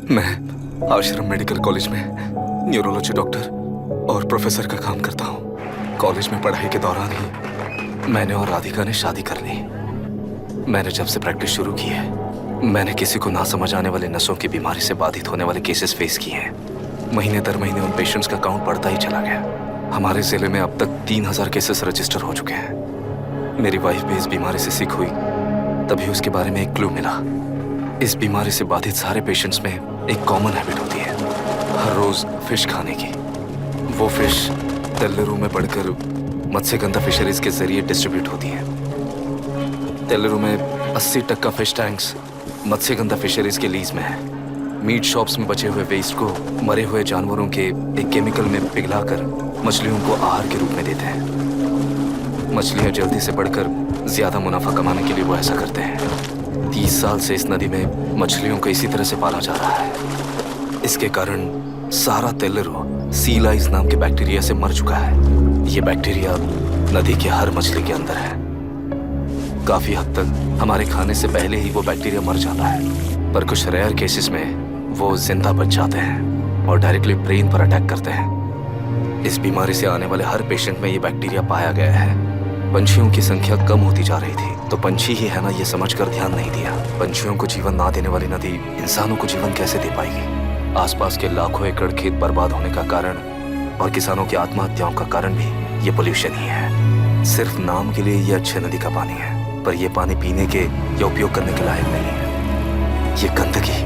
मैं आश्रम मेडिकल कॉलेज में न्यूरोलॉजी डॉक्टर और प्रोफेसर का काम करता हूँ। कॉलेज में पढ़ाई के दौरान ही मैंने और राधिका ने शादी कर ली। मैंने जब से प्रैक्टिस शुरू की है, मैंने किसी को ना समझ आने वाले नसों की बीमारी से बाधित होने वाले केसेस फेस किए हैं। महीने दर महीने उन पेशेंट्स का काउंट बढ़ता ही चला गया। हमारे जिले में अब तक 3000 केसेस रजिस्टर हो चुके हैं। मेरी वाइफ भी इस बीमारी से सिक हुई, तभी उसके बारे में एक क्लू मिला। इस बीमारी से बाधित सारे पेशेंट्स में एक कॉमन हैबिट होती है, हर रोज फिश खाने की। वो फिश तेल्लेरू में बढ़कर मत्स्यगंधा फिशरीज के जरिए डिस्ट्रीब्यूट होती है। तेल्लेरू में 80% फिश टैंक्स मत्स्यगंधा फिशरीज के लीज में है। मीट शॉप्स में बचे हुए वेस्ट को मरे हुए जानवरों के एक केमिकल में पिघलाकर मछलियों को आहार के रूप में देते हैं। मछलियां जल्दी से बढ़कर ज्यादा मुनाफा कमाने के लिए वो ऐसा करते हैं। 30 साल से इस नदी में मछलियों को इसी तरह से पाला जा रहा है। इसके कारण सारा तेल्लेरू सी लाइस नाम के बैक्टीरिया से मर चुका है। ये बैक्टीरिया नदी की हर मछली के अंदर है। काफी हद तक हमारे खाने से पहले ही वो बैक्टीरिया मर जाता है, पर कुछ रेयर केसेस में वो जिंदा बच जाते हैं और डायरेक्टली ब्रेन पर अटैक करते हैं। इस बीमारी से आने वाले हर पेशेंट में ये बैक्टीरिया पाया गया है। पंछियों की संख्या कम होती जा रही थी, तो पंछी ही है ना ये समझकर ध्यान नहीं दिया। पंछियों को जीवन ना देने वाली नदी इंसानों को जीवन कैसे दे पाएगी? आसपास के लाखों एकड़ खेत बर्बाद होने का कारण और किसानों की आत्महत्याओं का कारण भी ये पोल्यूशन ही है। सिर्फ नाम के लिए ये अच्छे नदी का पानी है, पर ये पानी पीने के या उपयोग करने के लायक नहीं है। ये गंदगी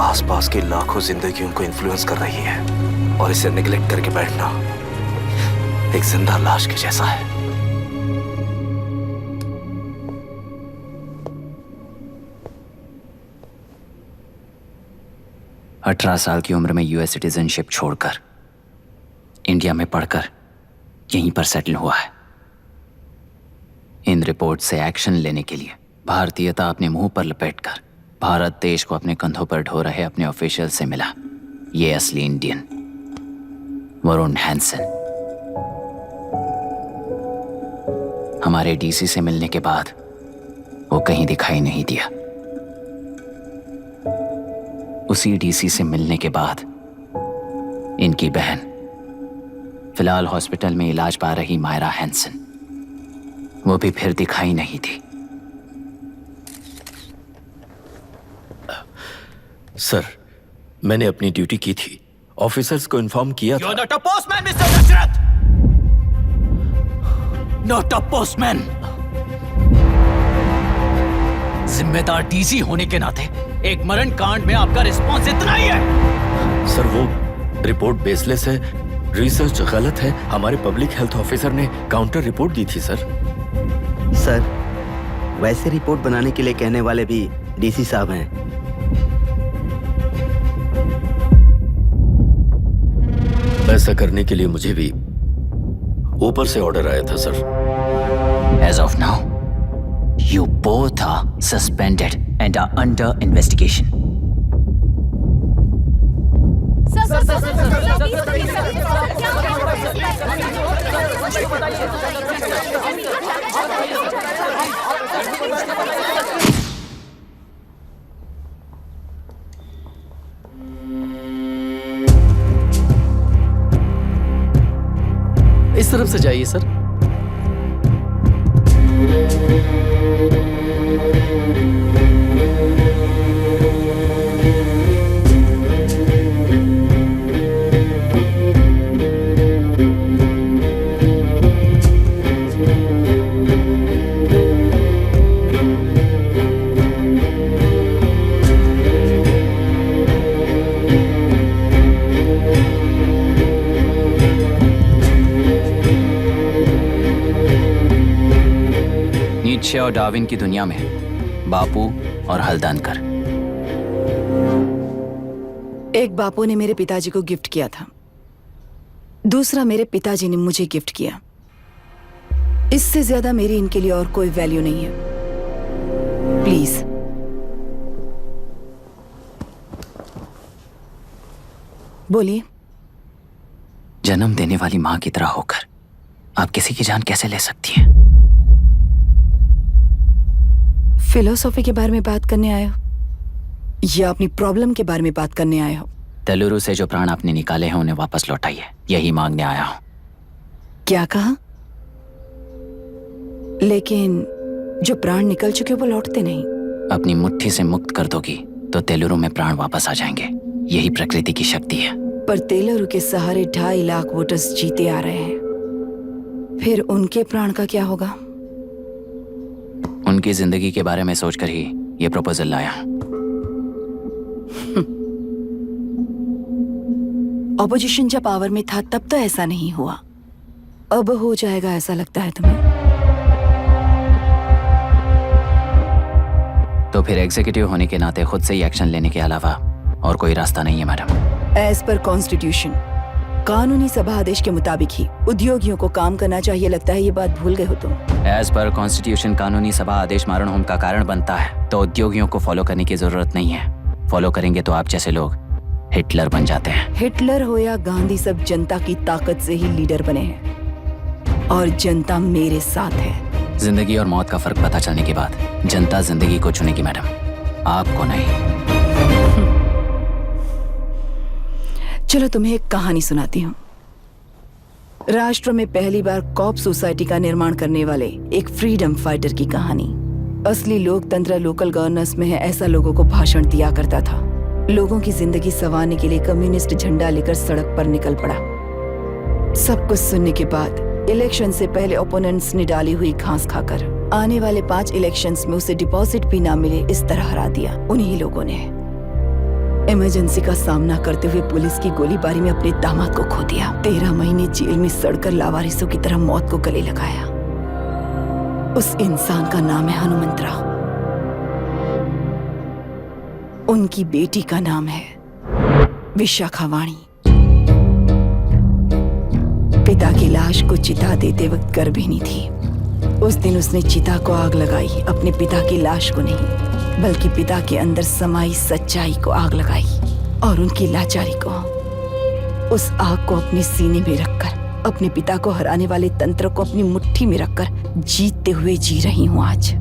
आसपास के लाखों जिंदगियों को इन्फ्लुएंस कर रही है और इसे निगलेक्ट करके बैठना एक जिंदा लाश के जैसा है। अठारह साल की उम्र में यूएस सिटीजनशिप छोड़कर इंडिया में पढ़कर यहीं पर सेटल हुआ है। इन रिपोर्ट से एक्शन लेने के लिए भारतीयता अपने मुंह पर लपेटकर भारत देश को अपने कंधों पर ढो रहे अपने ऑफिशियल से मिला ये असली इंडियन वरुण हैंसन। हमारे डीसी से मिलने के बाद वो कहीं दिखाई नहीं दिया। उसी डीसी से मिलने के बाद इनकी बहन फिलहाल हॉस्पिटल में इलाज पा रही मायरा हैंसन, वो भी फिर दिखाई नहीं थी। सर, मैंने अपनी ड्यूटी की थी, ऑफिसर्स को इन्फॉर्म किया था। You're not a postman, Mr. Dashrath! Not a postman! जिम्मेदार डीसी होने के नाते एक मरण कांड में आपका रिस्पॉन्स इतना ही है। सर, वो रिपोर्ट बेसलेस है, रिसर्च गलत है। हमारे पब्लिक हेल्थ ऑफिसर ने काउंटर रिपोर्ट दी थी सर। सर, वैसे रिपोर्ट बनाने के लिए कहने वाले भी डीसी साहब हैं। ऐसा करने के लिए मुझे भी ऊपर से ऑर्डर आया था sir. As of now, you both are suspended and are under investigation. इस तरफ से जाइए सर। नीत्शे और डार्विन की दुनिया में बापू और हल्दनकर। एक बापू ने मेरे पिताजी को गिफ्ट किया था, दूसरा मेरे पिताजी ने मुझे गिफ्ट किया। इससे ज्यादा मेरी इनके लिए और कोई वैल्यू नहीं है। प्लीज बोलिए। जन्म देने वाली मां की तरह होकर आप किसी की जान कैसे ले सकती हैं? फिलोसॉफी के बारे में बात करने आए हो या अपनी प्रॉब्लम के बारे में बात करने आए हो? तेलुरु से जो प्राण आपने निकाले हैं उन्हें वापस लौटाइए, यही मांगने आया हूं। क्या कहा? लेकिन जो प्राण निकल चुके वो लौटते नहीं। अपनी मुट्ठी से मुक्त कर दोगी तो तेलुरु में प्राण वापस आ जाएंगे, यही प्रकृति की शक्ति है। पर तेलुरु के सहारे 2.5 लाख वोटर्स जीते आ रहे हैं, फिर उनके प्राण का क्या होगा? उनकी जिंदगी के बारे में सोचकर ही ये प्रपोजल लाया। ऑपोजिशन जब पावर में था तब तो ऐसा नहीं हुआ, अब हो जाएगा ऐसा लगता है तुम्हें? तो फिर एग्जीक्यूटिव होने के नाते खुद से ही एक्शन लेने के अलावा और कोई रास्ता नहीं है मैडम। एज पर कॉन्स्टिट्यूशन कानूनी सभा आदेश के मुताबिक ही उद्योगियों को काम करना चाहिए। लगता है ये बात भूल गए हो तुम। एज पर कॉन्स्टिट्यूशन कानूनी सभा आदेश मारण होम का कारण बनता है, तो उद्योगियों को फॉलो करने की जरूरत नहीं है। फॉलो करेंगे तो आप जैसे लोग हिटलर बन जाते हैं। हिटलर हो या गांधी, सब जनता की ताकत से ही लीडर बने हैं और जनता मेरे साथ है। जिंदगी और मौत का फर्क पता चलने के बाद जनता जिंदगी को चुनेगी मैडम, आपको नहीं। चलो तुम्हें एक कहानी सुनाती हूँ। राष्ट्र में पहली बार कॉप सोसाइटी का निर्माण करने वाले एक फ्रीडम फाइटर की कहानी। असली लोकतंत्र लोकल गवर्नेंस में है, ऐसा लोगों को भाषण दिया करता था। लोगों की जिंदगी संवारने के लिए कम्युनिस्ट झंडा लेकर सड़क पर निकल पड़ा। सब कुछ सुनने के बाद इलेक्शन से पहले ओपोनेंट्स ने डाली हुई घास खाकर आने वाले 5 इलेक्शंस में उसे डिपॉजिट भी ना मिले इस तरह हरा दिया उन्हीं लोगों ने। इमरजेंसी का सामना करते हुए पुलिस की गोलीबारी में अपने दामाद को खो दिया। 13 महीने जेल में सड़कर लावारिसों की तरह मौत को गले लगाया। उस इंसान का नाम है हनुमंतराव। उनकी बेटी का नाम है विशाखावाणी। पिता की लाश को चिता देते वक्त गर्भिणी थी। उस दिन उसने चिता को आग लगाई, अपने पिता की लाश को नहीं बल्कि पिता के अंदर समाई सच्चाई को आग लगाई और उनकी लाचारी को। उस आग को अपने सीने में रखकर अपने पिता को हराने वाले तंत्र को अपनी मुट्ठी में रखकर जीतते हुए जी रही हूँ आज।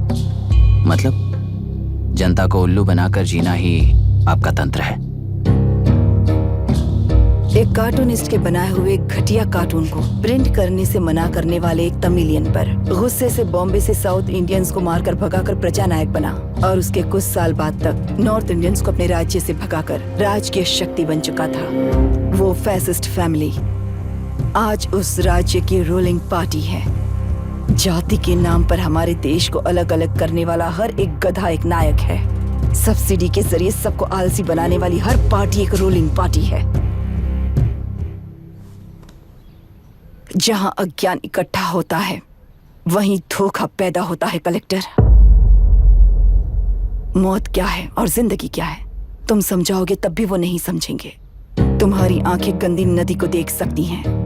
मतलब जनता को उल्लू बनाकर जीना ही आपका तंत्र है? एक कार्टूनिस्ट के बनाए हुए घटिया कार्टून को प्रिंट करने से मना करने वाले एक तमिलियन पर गुस्से से बॉम्बे से साउथ इंडियंस को मारकर भगाकर प्रजानायक बना और उसके कुछ साल बाद तक नॉर्थ इंडियंस को अपने राज्य से भगाकर राजकीय शक्ति बन चुका था। वो फैसिस्ट फैमिली आज उस राज्य की रूलिंग पार्टी है। जाति के नाम पर हमारे देश को अलग अलग करने वाला हर एक गधा एक नायक है। सब्सिडी के जरिए सबको आलसी बनाने वाली हर पार्टी एक रूलिंग पार्टी है। जहां अज्ञान इकट्ठा होता है वहीं धोखा पैदा होता है। कलेक्टर, मौत क्या है और जिंदगी क्या है तुम समझाओगे तब भी वो नहीं समझेंगे। तुम्हारी आंखें गंदी नदी को देख सकती हैं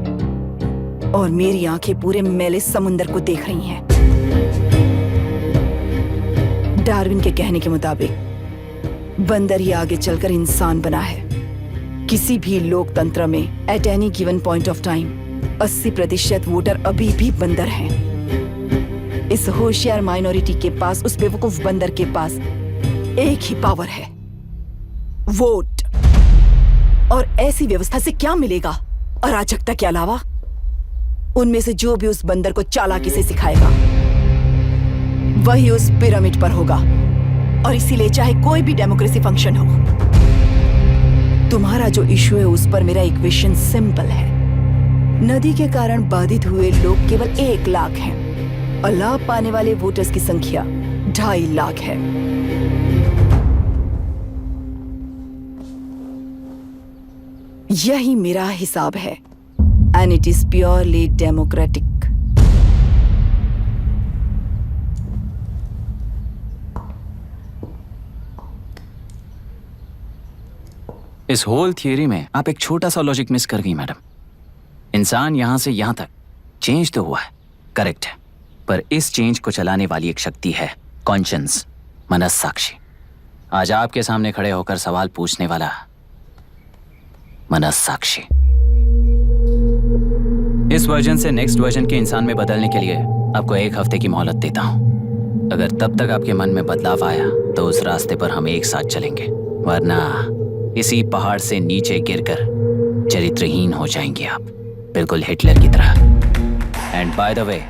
और मेरी आंखें पूरे मैले समुंदर को देख रही हैं। डार्विन के कहने के मुताबिक बंदर ही आगे चलकर इंसान बना है। किसी भी लोकतंत्र में at any given point of time 80% voter अभी भी बंदर हैं। इस होशियार माइनॉरिटी के पास, उस बेवकूफ बंदर के पास एक ही पावर है, वोट। और ऐसी व्यवस्था से क्या मिलेगा अराजकता के अलावा? उनमें से जो भी उस बंदर को चालाकी से सिखाएगा वही उस पिरामिड पर होगा। और इसीलिए चाहे कोई भी डेमोक्रेसी फंक्शन हो, तुम्हारा जो इशू है उस पर मेरा इक्वेशन सिंपल है। नदी के कारण बाधित हुए लोग केवल 1 लाख हैं और लाभ पाने वाले वोटर्स की संख्या 2.5 लाख है। यही मेरा हिसाब है and it is purely democratic. इस होल थियरी में आप एक छोटा सा लॉजिक मिस कर गई मैडम। इंसान यहां से यहां तक चेंज तो हुआ है, करेक्ट है, पर इस चेंज को चलाने वाली एक शक्ति है कॉन्शियंस, मनस्साक्षी। आज आपके सामने खड़े होकर सवाल पूछने वाला मनस्साक्षी। इस वर्जन से नेक्स्ट वर्जन के इंसान में बदलने के लिए आपको 1 हफ्ते की मोहलत देता हूं। अगर तब तक आपके मन में बदलाव आया तो उस रास्ते पर हम एक साथ चलेंगे, वरना इसी पहाड़ से नीचे गिरकर चरित्रहीन हो जाएंगे आप, बिल्कुल हिटलर की तरह। एंड बाय द वे,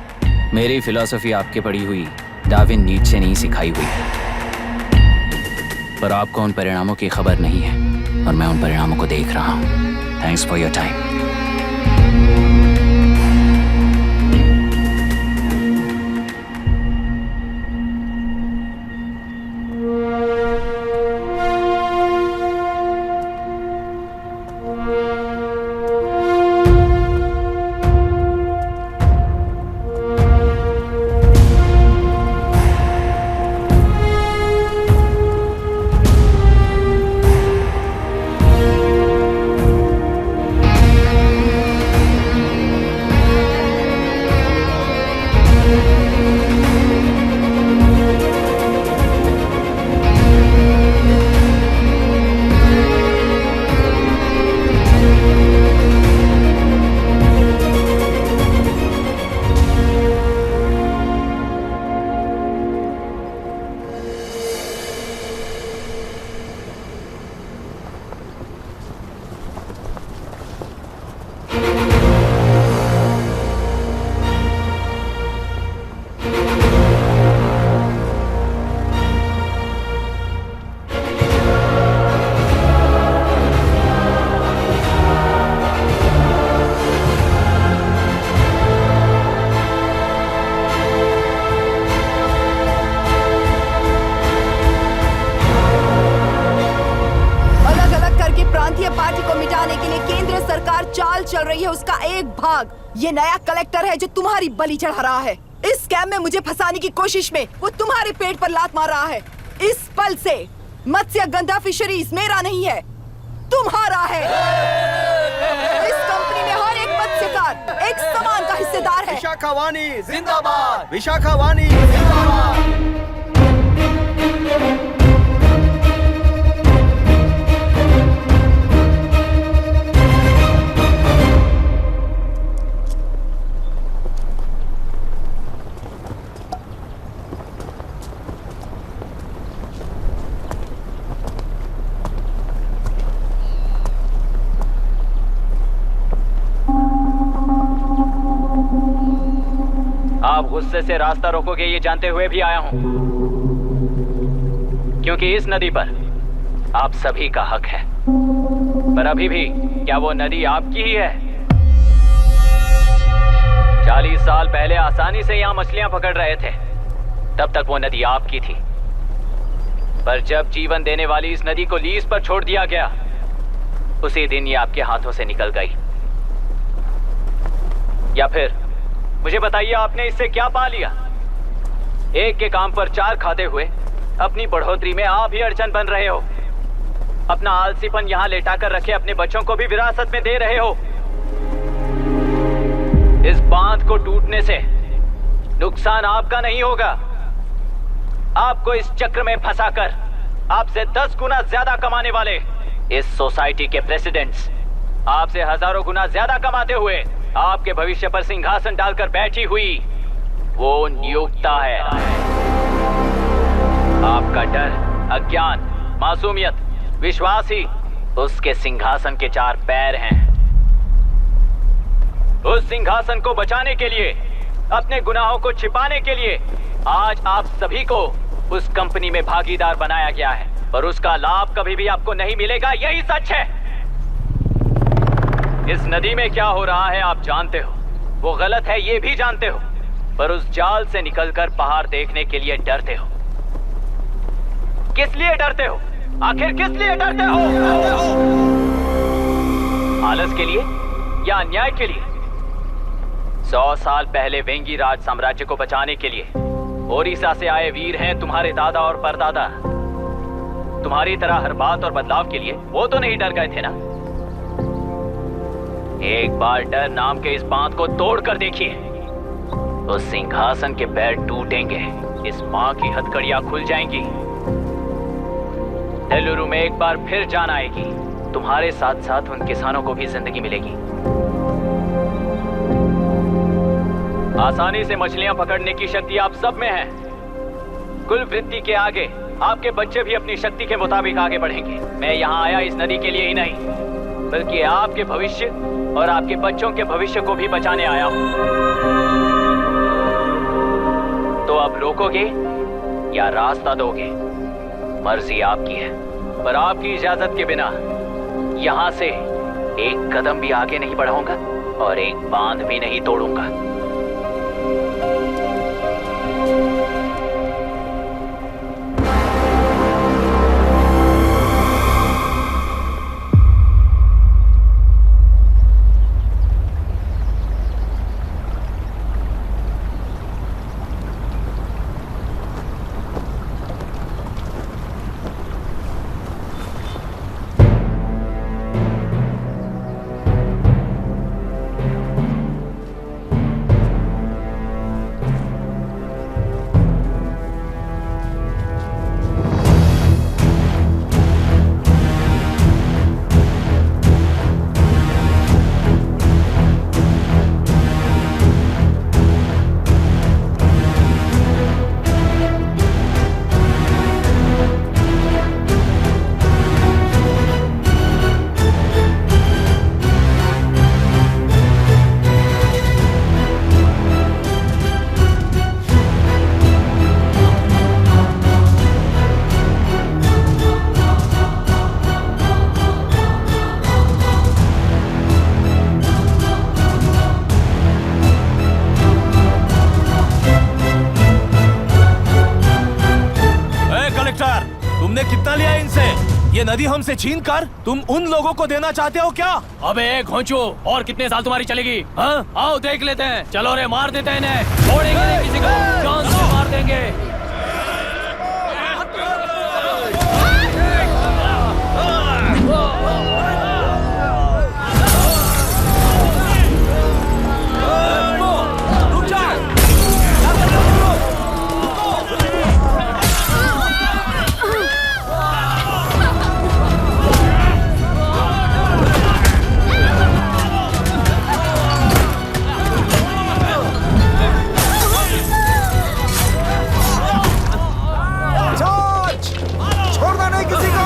मेरी फिलॉसफी आपके पढ़ी हुई डार्विन नीचे नहीं सिखाई हुई है, पर आपको उन परिणामों की खबर नहीं है और मैं उन परिणामों को देख रहा हूं। Thanks for your time. चल रही है उसका एक भाग ये नया कलेक्टर है जो तुम्हारी बलि चढ़ा रहा है। इस स्कैम में मुझे फंसाने की कोशिश में वो तुम्हारे पेट पर लात मार रहा है। इस पल से मत्स्य गंधा फिशरीज मेरा नहीं है, तुम्हारा है। इस कंपनी में हर एक मत्स्यकार एक समान का हिस्सेदार है। विशाखावाणी जिंदाबाद, विशाखावाणी जिंदाबाद। आप गुस्से से रास्ता रोकोगे ये जानते हुए भी आया हूं, क्योंकि इस नदी पर आप सभी का हक है। पर अभी भी क्या वो नदी आपकी ही है? 40 साल पहले आसानी से यहां मछलियां पकड़ रहे थे, तब तक वो नदी आपकी थी। पर जब जीवन देने वाली इस नदी को लीज पर छोड़ दिया गया, उसी दिन ये आपके हाथों से निकल गई। या फिर मुझे बताइए, आपने इससे क्या पा लिया? एक के काम पर 4 खाते हुए अपनी बढ़ोतरी में आप ही अड़चन बन रहे हो। अपना आलसीपन यहां लेटा कर रखे अपने बच्चों को भी विरासत में दे रहे हो। इस बांध को टूटने से नुकसान आपका नहीं होगा। आपको इस चक्र में फंसाकर आपसे 10 गुना ज्यादा कमाने वाले इस सोसाइटी के प्रेसिडेंट्स आपसे हजारों गुना ज्यादा कमाते हुए आपके भविष्य पर सिंहासन डालकर बैठी हुई वो नियोक्ता है। आपका डर, अज्ञान, मासूमियत, विश्वास ही उसके सिंहासन के 4 पैर हैं। उस सिंहासन को बचाने के लिए, अपने गुनाहों को छिपाने के लिए आज आप सभी को उस कंपनी में भागीदार बनाया गया है, पर उसका लाभ कभी भी आपको नहीं मिलेगा। यही सच है। इस नदी में क्या हो रहा है आप जानते हो, वो गलत है ये भी जानते हो, पर उस जाल से निकलकर पहाड़ देखने के लिए डरते हो। किस लिए डरते हो? आखिर किस लिए डरते हो? आलस के लिए या अन्याय के लिए? 100 साल पहले वेंगी राज साम्राज्य को बचाने के लिए ओडिशा से आए वीर हैं तुम्हारे दादा और परदादा। तुम्हारी तरह हर बात और बदलाव के लिए वो तो नहीं डर गए थे ना। एक बार डर नाम के इस बांध को तोड़ कर देखिए, उस सिंहासन के पैर टूटेंगे, इस मां की हथकड़ियां खुल जाएंगी। तेलुरु में एक बार फिर जान आएगी, तुम्हारे साथ साथ उन किसानों को भी जिंदगी मिलेगी। आसानी से मछलियां पकड़ने की शक्ति आप सब में है। कुल वृत्ति के आगे आपके बच्चे भी अपनी शक्ति के मुताबिक आगे बढ़ेंगे। मैं यहाँ आया इस नदी के लिए ही नहीं, बल्कि आपके भविष्य और आपके बच्चों के भविष्य को भी बचाने आया हूँ। तो अब रोकोगे या रास्ता दोगे, मर्जी आपकी है, पर आपकी इजाजत के बिना यहाँ से एक कदम भी आगे नहीं बढ़ाऊंगा और एक बांध भी नहीं तोड़ूंगा। ये नदी हमसे छीन कर तुम उन लोगों को देना चाहते हो क्या? अबे घोंचो, और कितने साल तुम्हारी चलेगी? हाँ, आओ देख लेते हैं। चलो रे, मार देते हैं इन्हें। छोड़ेंगे नहीं किसी को, जान से मार देंगे। छोड़ना नहीं किसी को।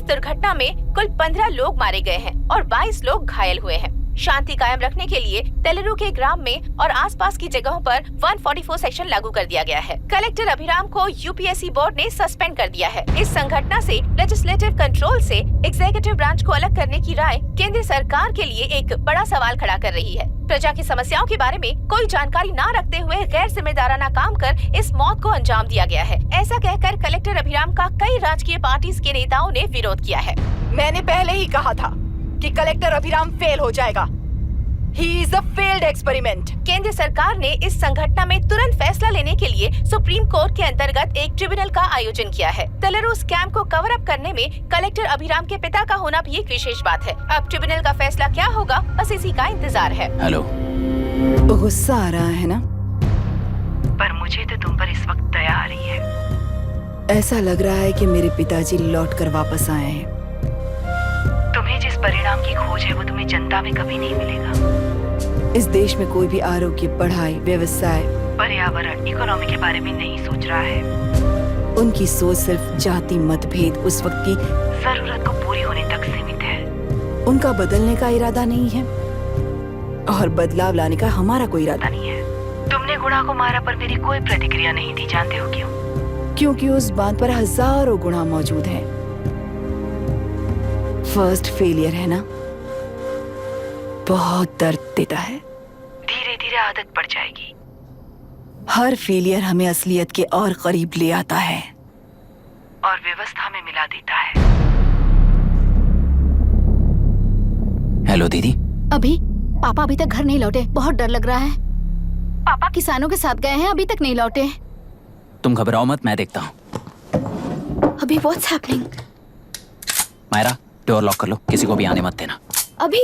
दुर्घटना में कुल 15 लोग मारे गए हैं और 22 लोग घायल हुए हैं। शांति कायम रखने के लिए तेलुरु के ग्राम में और आसपास की जगहों पर 144 सेक्शन लागू कर दिया गया है। कलेक्टर अभिराम को यूपीएससी बोर्ड ने सस्पेंड कर दिया है। इस संघटना से लेजिस्लेटिव कंट्रोल से एग्जीक्यूटिव ब्रांच को अलग करने की राय केंद्र सरकार के लिए एक बड़ा सवाल खड़ा कर रही है। प्रजा की समस्याओं के बारे में कोई जानकारी न रखते हुए गैर जिम्मेदाराना काम कर इस मौत को अंजाम दिया गया है। ऐसा कहकर कलेक्टर अभिराम का कई राजकीय पार्टी के नेताओं ने विरोध किया है। मैंने पहले ही कहा था कि कलेक्टर अभिराम फेल हो जाएगा। He is a failed experiment. केंद्र सरकार ने इस संघटना में तुरंत फैसला लेने के लिए सुप्रीम कोर्ट के अंतर्गत एक ट्रिब्यूनल का आयोजन किया है। तेलुरु स्कैम को कवर अप करने में कलेक्टर अभिराम के पिता का होना भी एक विशेष बात है। अब ट्रिब्यूनल का फैसला क्या होगा, बस इसी का इंतजार है। हेलो, गुस्सा आ रहा है ना? पर मुझे तो तुम पर इस वक्त दया आ रही है। ऐसा लग रहा है कि मेरे पिताजी लौट कर वापस आए हैं। तुम्हें जिस परिणाम की खोज है वो तुम्हें जनता में कभी नहीं मिलेगा। इस देश में कोई भी आरोग्य, पढ़ाई, व्यवसाय, पर्यावरण, इकोनॉमी के बारे में नहीं सोच रहा है। उनकी सोच सिर्फ जाति मतभेद उस वक्त की जरूरत को पूरी होने तक सीमित है। उनका बदलने का इरादा नहीं है और बदलाव लाने का हमारा कोई इरादा नहीं है। तुमने गुणा को मारा पर मेरी कोई प्रतिक्रिया नहीं दी, जानते हो क्यों? क्योंकि उस बांध पर हजारों गुणा मौजूद हैं। फर्स्ट फेलियर है ना, बहुत दर्द देता है। धीरे धीरे आदत पड़ जाएगी। हर फेलियर हमें असलियत के और करीब ले आता है और व्यवस्था में मिला देता है। हेलो दीदी। अभी पापा अभी तक घर नहीं लौटे, बहुत डर लग रहा है। पापा किसानों के साथ गए हैं, अभी तक नहीं लौटे। तुम घबराओ मत, मैं देखता हूँ। अभी what's happening? Myra, door lock कर लो, किसी को भी आने मत देना। अभी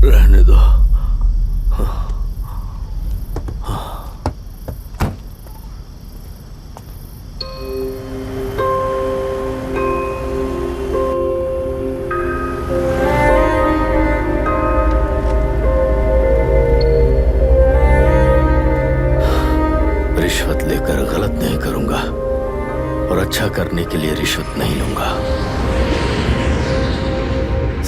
रहने दो। रिश्वत लेकर गलत नहीं करूंगा और अच्छा करने के लिए रिश्वत नहीं लूंगा।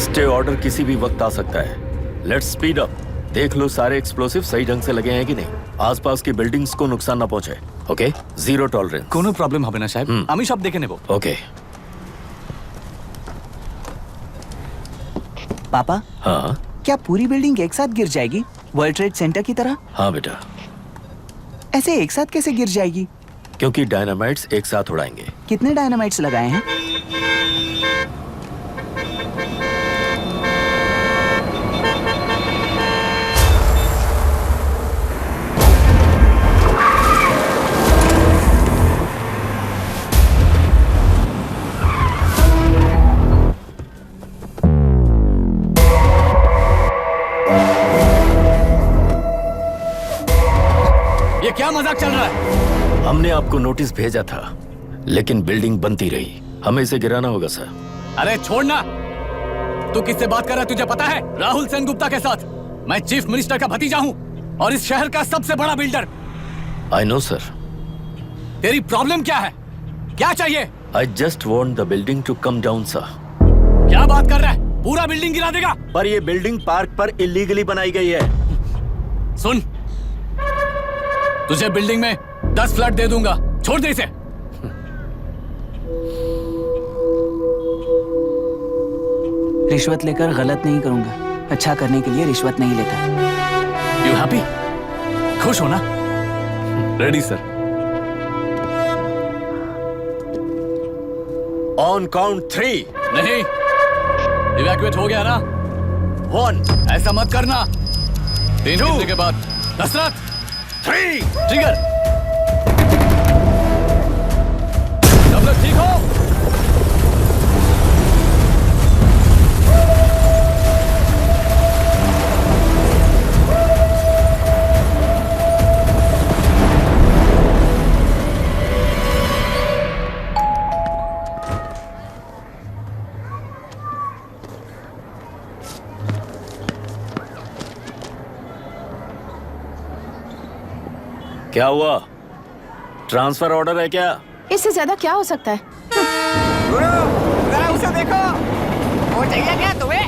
स्टे ऑर्डर किसी भी वक्त आ सकता है। Let's speed up. देख लो सारे एक्सप्लोसिव सही ढंग से लगे हैं कि नहीं। आसपास की बिल्डिंग्स को नुकसान ना पहुंचे। Okay, zero tolerance. कोनो प्रॉब्लम হবে না সাহেব, আমি সব দেখে নেব। ओके। पापा, हाँ क्या पूरी बिल्डिंग एक साथ गिर जाएगी, वर्ल्ड ट्रेड सेंटर की तरह? हाँ बेटा। ऐसे एक साथ कैसे गिर जाएगी? क्योंकि डायनामाइट्स एक साथ उड़ाएंगे। कितने डायनामाइट्स लगाए हैं? ये क्या मजाक चल रहा है? हमने आपको नोटिस भेजा था, लेकिन बिल्डिंग बनती रही। हमें इसे गिराना होगा सर। अरे छोड़ना। तू किससे बात कर रहा है तुझे पता है? राहुल सेनगुप्ता के साथ। मैं चीफ मिनिस्टर का भतीजा हूँ और इस शहर का सबसे बड़ा बिल्डर। I know sir. तेरी प्रॉब्लम क्या है? क्या चाहिए? I just want the building to come down sir. क्या बात कर रहा है? पूरा बिल्डिंग गिरा देगा? पर ये बिल्डिंग पार्क पर इलीगली बनाई गई है। सुन, तुझे बिल्डिंग में 10 फ्लैट दे दूंगा, छोड़ दे इसे। रिश्वत लेकर गलत नहीं करूंगा, अच्छा करने के लिए रिश्वत नहीं लेता। You happy? खुश हो ना? Ready sir. On count 3। नहीं, इवैक्यूएट हो गया ना? 1। ऐसा मत करना। 3 गिनने के बाद दशरथ 3 ट्रिगर। सब लोग ठीक हो? क्या हुआ? ट्रांसफर ऑर्डर है क्या? इससे ज्यादा क्या हो सकता है? जरा उसे देखो, वो चाहिए क्या तुम्हें?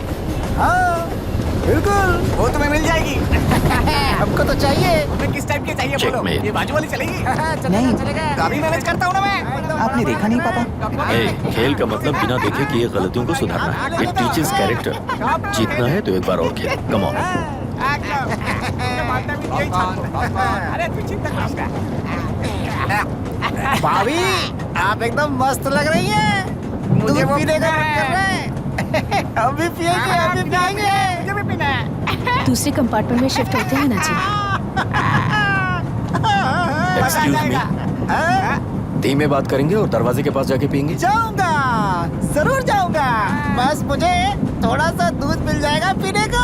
हाँ बिल्कुल, वो तुम्हें मिल जाएगी। हमको तो चाहिए। तुम्हें किस टाइप की चाहिए बोलो? ये बाजू वाली चलेगी? नहीं गाड़ी मैनेज करता हूँ ना मैं। आपने देखा नहीं पापा? खेल का मतलब बिना देखे किए गलतियों को सुधारना है। It teaches character. जीतना है तो एक बार और खेल। Come on. अरे तू चिंता मत कर। भाभी आप एकदम मस्त लग रही हैं। मुझे वो पीने का पीना मन कर रहा है। अभी पिएंगे, अभी पिएंगे। मुझे भी पीना है। दूसरे कंपार्टमेंट में शिफ्ट होते हैं ना जी। एक्सक्यूज मी, धीमे बात करेंगे और दरवाजे के पास जाके पियेंगे। जाऊंगा, जरूर जाऊंगा। बस मुझे थोड़ा सा दूध मिल जाएगा पीने को।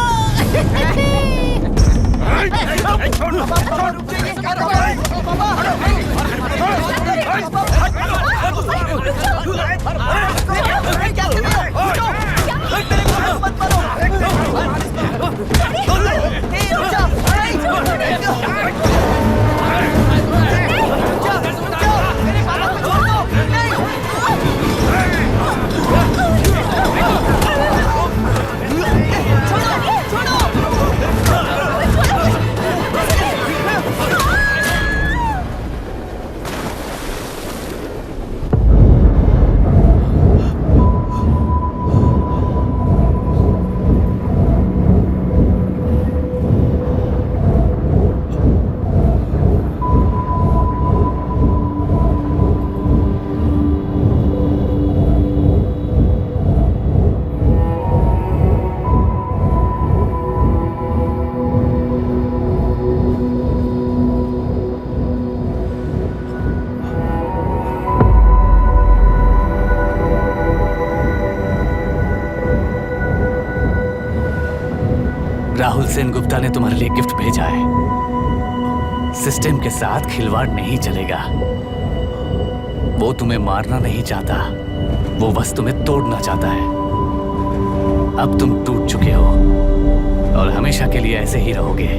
राहुल सेन गुप्ता ने तुम्हारे लिए गिफ्ट भेजा है। सिस्टम के साथ खिलवाड़ नहीं चलेगा। वो तुम्हें मारना नहीं चाहता, वो बस तुम्हें तोड़ना चाहता है। अब तुम टूट चुके हो और हमेशा के लिए ऐसे ही रहोगे।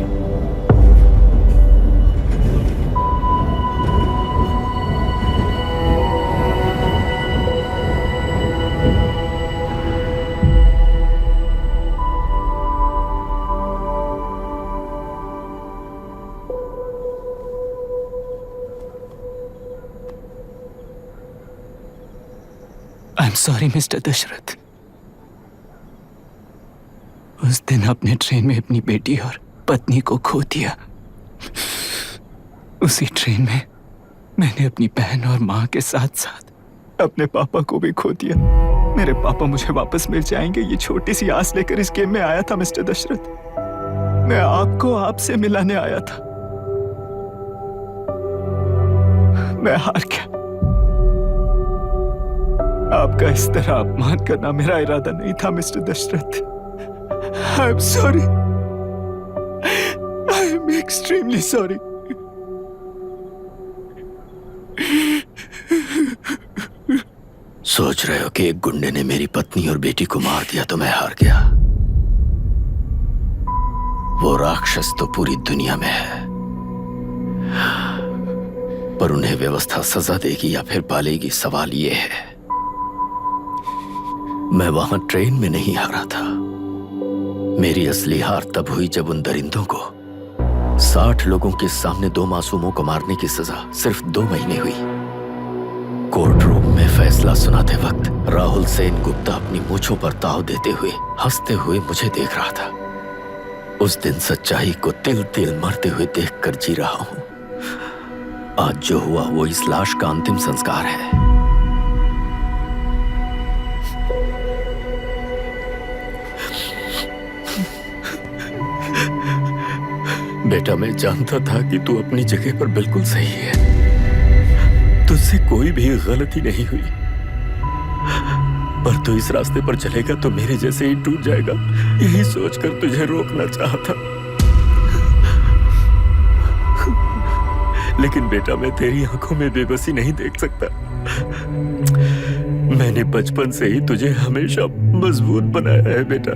I'm sorry, mister Dasharath. उस दिन अपने ट्रेन में अपनी बेटी और पत्नी को खो दिया। उसी ट्रेन में मैंने अपनी बहन और माँ के साथ साथ अपने पापा को भी खो दिया। मेरे पापा मुझे वापस मिल जाएंगे, ये छोटी सी आस लेकर इस गेम में आया था मिस्टर दशरथ। मैं आपको आपसे मिलाने आया था। मैं हार गया। आपका इस तरह अपमान करना मेरा इरादा नहीं था mister Dashrath. I am sorry. I am extremely sorry. सोच रहे हो कि एक गुंडे ने मेरी पत्नी और बेटी को मार दिया तो मैं हार गया? वो राक्षस तो पूरी दुनिया में है, पर उन्हें व्यवस्था सजा देगी या फिर पालेगी, सवाल ये है। मैं वहां ट्रेन में नहीं हारा था। मेरी असली हार तब हुई जब उन दरिंदों को 60 लोगों के सामने 2 मासूमों को मारने की सजा सिर्फ 2 महीने हुई। कोर्ट रूम में फैसला सुनाते वक्त राहुल सेन गुप्ता अपनी मूंछों पर ताव देते हुए हंसते हुए मुझे देख रहा था। उस दिन सच्चाई को तिल तिल मरते हुए देखकर जी रहा हूं। आज जो हुआ वो इस लाश का अंतिम संस्कार है। बेटा, मैं जानता था कि तू अपनी जगह पर बिल्कुल सही है। तुझसे कोई भी गलती नहीं हुई, पर तू इस रास्ते पर चलेगा तो मेरे जैसे ही टूट जाएगा, यही सोचकर तुझे रोकना चाहता। लेकिन बेटा, मैं तेरी आंखों में बेबसी नहीं देख सकता। मैंने बचपन से ही तुझे हमेशा मजबूत बनाया है बेटा।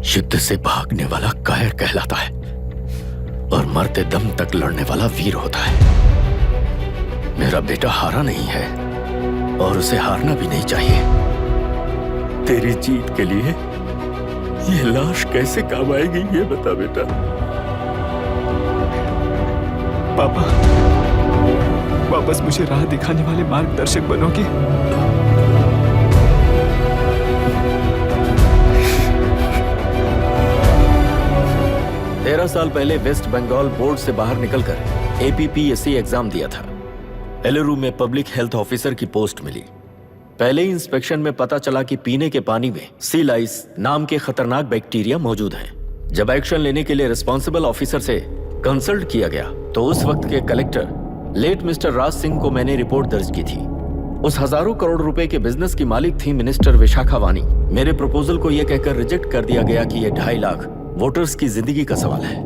युद्ध से भागने वाला कायर कहलाता है और मरते दम तक लड़ने वाला वीर होता है। मेरा बेटा हारा नहीं है और उसे हारना भी नहीं चाहिए। तेरी जीत के लिए ये लाश कैसे काम आएगी ये बता बेटा। पापा, वापस मुझे राह दिखाने वाले मार्गदर्शक बनोगे? 13 साल पहले वेस्ट बंगाल बोर्ड से बाहर निकलकर APPSC एग्जाम दिया था। एलुरु में पब्लिक हेल्थ ऑफिसर की पोस्ट मिली। पहले ही इंस्पेक्शन में पता चला कि पीने के पानी में सी लाइस नाम के खतरनाक बैक्टीरिया मौजूद हैं। जब एक्शन लेने के लिए रिस्पॉन्सिबल ऑफिसर से कंसल्ट किया गया तो उस वक्त के collector late mister Raj Singh को मैंने रिपोर्ट दर्ज की थी। उस हजारों करोड़ रुपए के बिजनेस की मालिक थी मिनिस्टर विशाखा वानी। मेरे प्रपोजल को यह कहकर रिजेक्ट कर दिया गया कि यह 2.5 लाख वोटर्स की जिंदगी का सवाल है।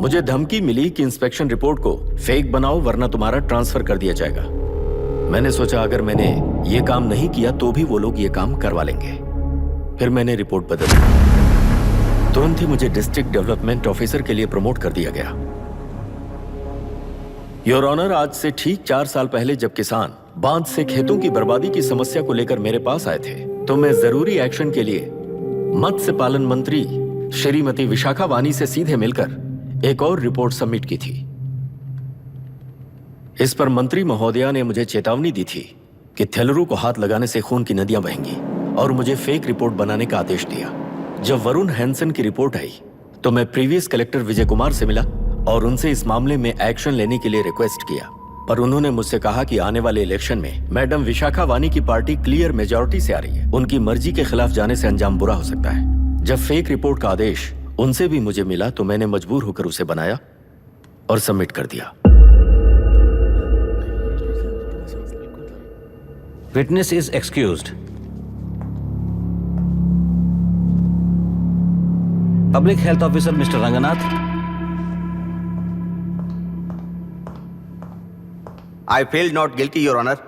मुझे धमकी मिली कि इंस्पेक्शन रिपोर्ट को फेक बनाओ वरना तुम्हारा ट्रांसफर कर दिया जाएगा। मैंने सोचा अगर मैंने ये काम नहीं किया तो भी वो लोग ये काम करवा लेंगे। फिर मैंने रिपोर्ट बदल दी। तुरंत ही मुझे डिस्ट्रिक्ट डेवलपमेंट ऑफिसर के लिए प्रमोट कर दिया गया। योर ऑनर, आज से ठीक 4 साल पहले जब किसान बांध से खेतों की बर्बादी की समस्या को लेकर मेरे पास आए थे तो मैं जरूरी एक्शन के लिए मत्स्य पालन मंत्री श्रीमती विशाखा वानी से सीधे मिलकर एक और रिपोर्ट सबमिट की थी। इस पर मंत्री महोदया ने मुझे चेतावनी दी थी कि थेलरू को हाथ लगाने से खून की नदियां बहेंगी और मुझे फेक रिपोर्ट बनाने का आदेश दिया। जब वरुण हैंसन की रिपोर्ट आई तो मैं प्रीवियस कलेक्टर विजय कुमार से मिला और उनसे इस मामले में एक्शन लेने के लिए रिक्वेस्ट किया, पर उन्होंने मुझसे कहा कि आने वाले इलेक्शन में मैडम विशाखा वानी की पार्टी क्लियर मेजॉरिटी से आ रही है, उनकी मर्जी के खिलाफ जाने से अंजाम बुरा हो सकता है। जब फेक रिपोर्ट का आदेश उनसे भी मुझे मिला तो मैंने मजबूर होकर उसे बनाया और सबमिट कर दिया। Witness is excused. Public health officer mister Ranganath. I feel not guilty your honour.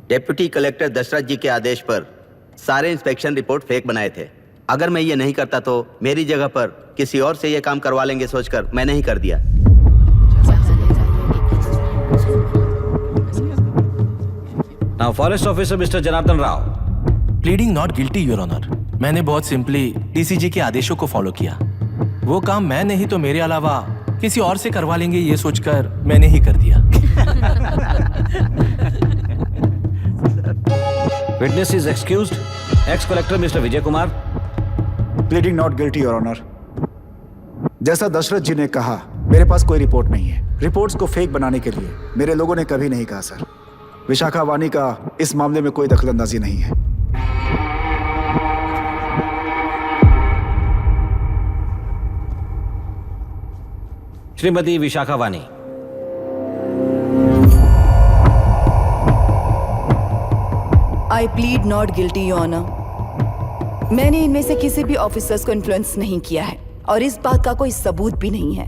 Deputy collector Dasharath ji के आदेश पर सारे इंस्पेक्शन रिपोर्ट फेक बनाए थे। अगर मैं ये नहीं करता तो मेरी जगह पर किसी और से ये काम करवा लेंगे सोचकर मैं नहीं कर दिया। Now forest officer mister Janardhan Rao. Pleading not guilty your honour. मैंने बहुत सिंपली डीसीजी के आदेशों को फॉलो किया। वो काम मैं नहीं तो मेरे अलावा किसी और से करवा लेंगे ये सोचकर मैंने ही कर दिया। Witness is excused. Ex collector mister Vijay Kumar. Pleading not guilty your honour. जैसा दशरथ जी ने कहा मेरे पास कोई रिपोर्ट नहीं है। रिपोर्ट्स को फेक बनाने के लिए मेरे लोगों ने कभी नहीं कहा सर। विशाखा वानी का इस मामले में कोई दखलंदाजी नहीं है। Shrimati Vishakha Vani. I plead not guilty your honour. मैंने इनमें से किसी भी ऑफिसर्स को इन्फ्लुएंस नहीं किया है और इस बात का कोई सबूत भी नहीं है।